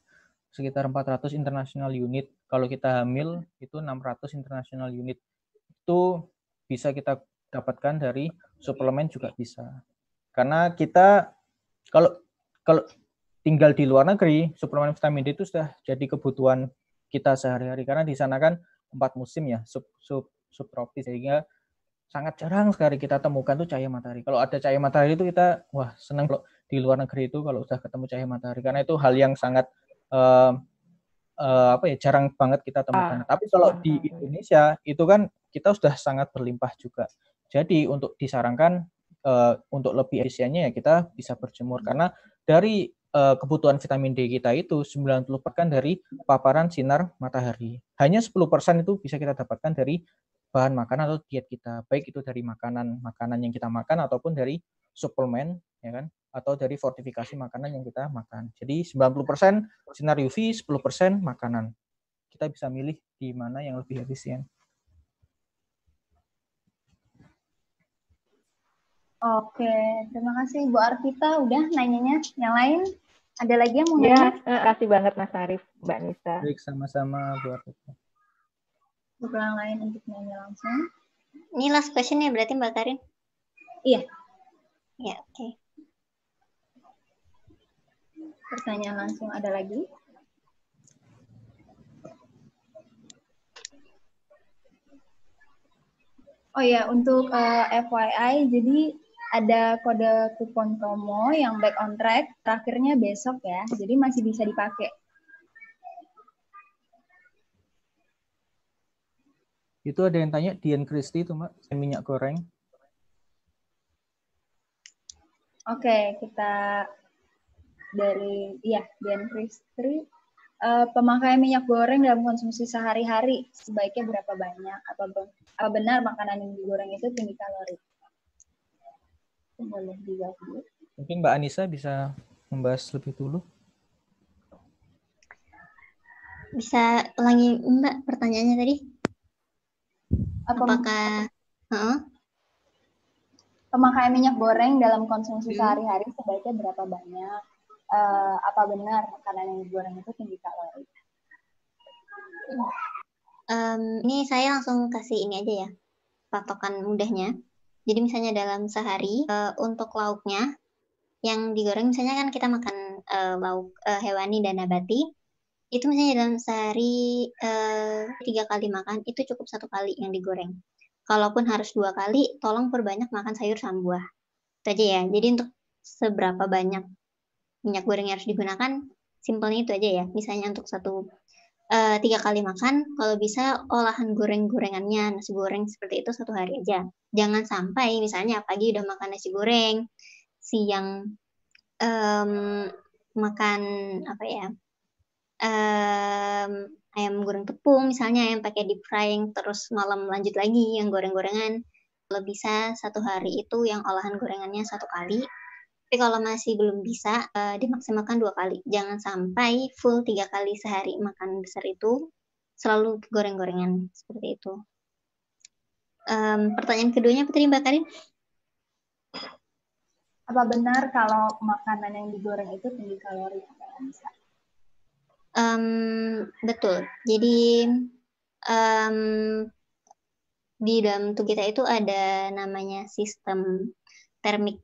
400 international unit. Kalau kita hamil itu 600 international unit. Itu bisa kita dapatkan dari suplemen juga bisa. Karena kita kalau tinggal di luar negeri, suplemen vitamin D itu sudah jadi kebutuhan kita sehari-hari. Karena di sana kan 4 musim ya, subtropis, sehingga sangat jarang sekali kita temukan tuh cahaya matahari. Kalau ada cahaya matahari itu kita wah senang. Kalau di luar negeri itu kalau sudah ketemu cahaya matahari, karena itu hal yang sangat jarang banget kita temukan. Tapi kalau di Indonesia itu kan kita sudah sangat berlimpah juga. Jadi untuk disarankan untuk lebih efisiennya ya kita bisa berjemur, karena dari kebutuhan vitamin D kita itu 90% dari paparan sinar matahari. Hanya 10% itu bisa kita dapatkan dari bahan makanan atau diet kita, baik itu dari makanan yang kita makan ataupun dari suplemen, ya kan, atau dari fortifikasi makanan yang kita makan. Jadi 90% sinar UV, 10% makanan. Kita bisa milih di mana yang lebih efisien.
Oke, terima kasih Bu Arvita udah nanyanya. Yang lain ada lagi yang mau
Ya,
nanya?
terima kasih banget Mas Arif, Mbak Nisa.
Baik, sama-sama Bu Arvita.
Bukan yang lain untuk nanya langsung.
Ini last question ya berarti Mbak Karin?
Iya.
Ya, oke.
Pertanyaan langsung ada lagi? Oh ya, untuk FYI, jadi ada kode kupon promo yang back on track, terakhirnya besok ya, jadi masih bisa dipakai.
Itu ada yang tanya, Dian Christie itu Mbak, minyak goreng.
Oke, kita dari, Dian Christie, pemakaian minyak goreng dalam konsumsi sehari-hari sebaiknya berapa banyak? Apa benar makanan yang digoreng itu tinggi kalori? Boleh dijawab dulu.
Mungkin Mbak Anissa bisa membahas lebih dulu.
Bisa ulangi Mbak pertanyaannya tadi? Apakah
pemakaian minyak goreng dalam konsumsi sehari-hari sebaiknya berapa banyak? Apa benar makanan yang digoreng itu tinggi kalori?
Ini saya langsung kasih ini aja ya, patokan mudahnya. Jadi misalnya dalam sehari untuk lauknya yang digoreng, misalnya kan kita makan lauk hewani dan nabati, itu misalnya dalam sehari 3 kali makan itu cukup 1 kali yang digoreng. Kalaupun harus 2 kali, tolong perbanyak makan sayur sama buah. Itu aja ya. Jadi untuk seberapa banyak minyak goreng yang harus digunakan, simpelnya itu aja ya. Misalnya untuk 3 kali makan, kalau bisa olahan goreng-gorengannya, nasi goreng seperti itu 1 hari aja. Jangan sampai misalnya pagi udah makan nasi goreng, siang makan apa ya, ayam goreng tepung misalnya yang pakai deep frying, terus malam lanjut lagi yang goreng-gorengan. Kalau bisa 1 hari itu yang olahan gorengannya 1 kali. Tapi kalau masih belum bisa, dimaksimalkan 2 kali. Jangan sampai full 3 kali sehari makan besar itu selalu goreng-gorengan seperti itu. Pertanyaan keduanya apa tadi Mbak Karin?
Apa benar kalau makanan yang digoreng itu tinggi kalori?
Betul. Jadi di dalam tubuh kita itu ada namanya sistem thermic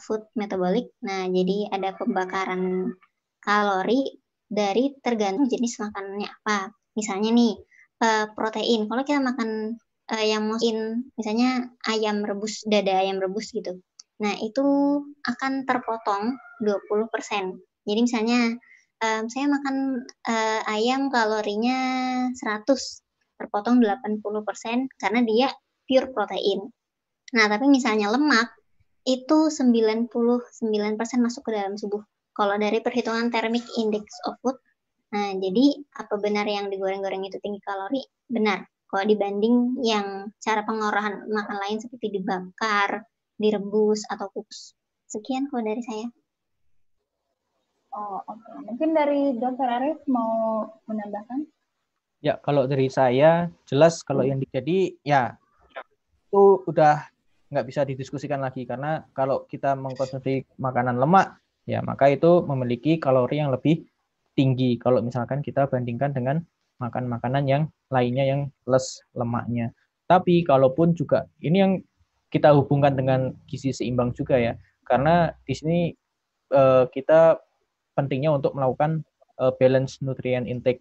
food metabolic. Nah, jadi ada pembakaran kalori dari tergantung jenis makanannya apa. Misalnya nih, protein. Kalau kita makan yang masukin misalnya ayam rebus, dada ayam rebus gitu. Nah, itu akan terpotong 20%. Jadi misalnya saya makan ayam kalorinya 100, terpotong 80% karena dia pure protein. Nah, tapi misalnya lemak itu 99% masuk ke dalam tubuh. Kalau dari perhitungan thermic index of food, nah jadi apa benar yang digoreng-goreng itu tinggi kalori? Benar. Kalau dibanding yang cara pengolahan makan lain seperti dibakar, direbus, atau kukus. Sekian kalau dari saya.
Oh, oke. Mungkin dari Dr. Arif mau menambahkan?
Ya, kalau dari saya jelas kalau yang jadi ya itu udah nggak bisa didiskusikan lagi karena kalau kita mengkonsumsi makanan lemak ya maka itu memiliki kalori yang lebih tinggi kalau misalkan kita bandingkan dengan makan makanan yang lainnya yang plus lemaknya. Tapi kalaupun juga ini yang kita hubungkan dengan gizi seimbang juga ya karena di sini kita pentingnya untuk melakukan balance nutrient intake.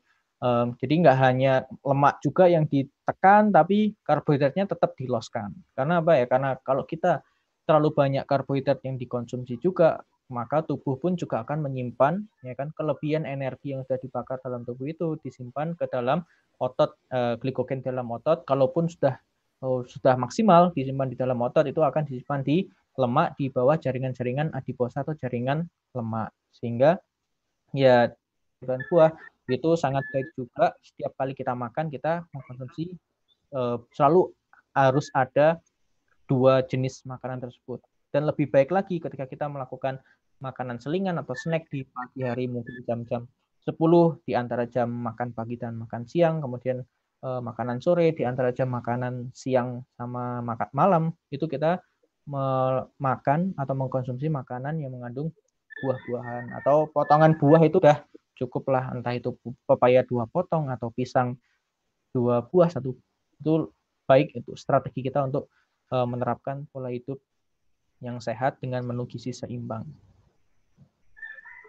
Jadi nggak hanya lemak juga yang ditekan, tapi karbohidratnya tetap diloskan. Karena apa ya? Karena kalau kita terlalu banyak karbohidrat yang dikonsumsi juga, maka tubuh pun juga akan menyimpan, ya kan, kelebihan energi yang sudah dibakar dalam tubuh itu disimpan ke dalam otot, glikogen dalam otot. Kalaupun sudah maksimal disimpan di dalam otot, itu akan disimpan di lemak di bawah jaringan-jaringan adiposa atau jaringan lemak. Sehingga ya dan buah itu sangat baik juga. Setiap kali kita makan kita mengkonsumsi selalu harus ada 2 jenis makanan tersebut. Dan lebih baik lagi ketika kita melakukan makanan selingan atau snack di pagi hari, mungkin jam-jam 10 di antara jam makan pagi dan makan siang, kemudian makanan sore di antara jam makanan siang sama makan malam, itu kita makan atau mengkonsumsi makanan yang mengandung buah-buahan atau potongan buah itu udah cukup lah, entah itu pepaya 2 potong atau pisang 2 buah 1, itu baik, itu strategi kita untuk menerapkan pola hidup yang sehat dengan menu gizi seimbang.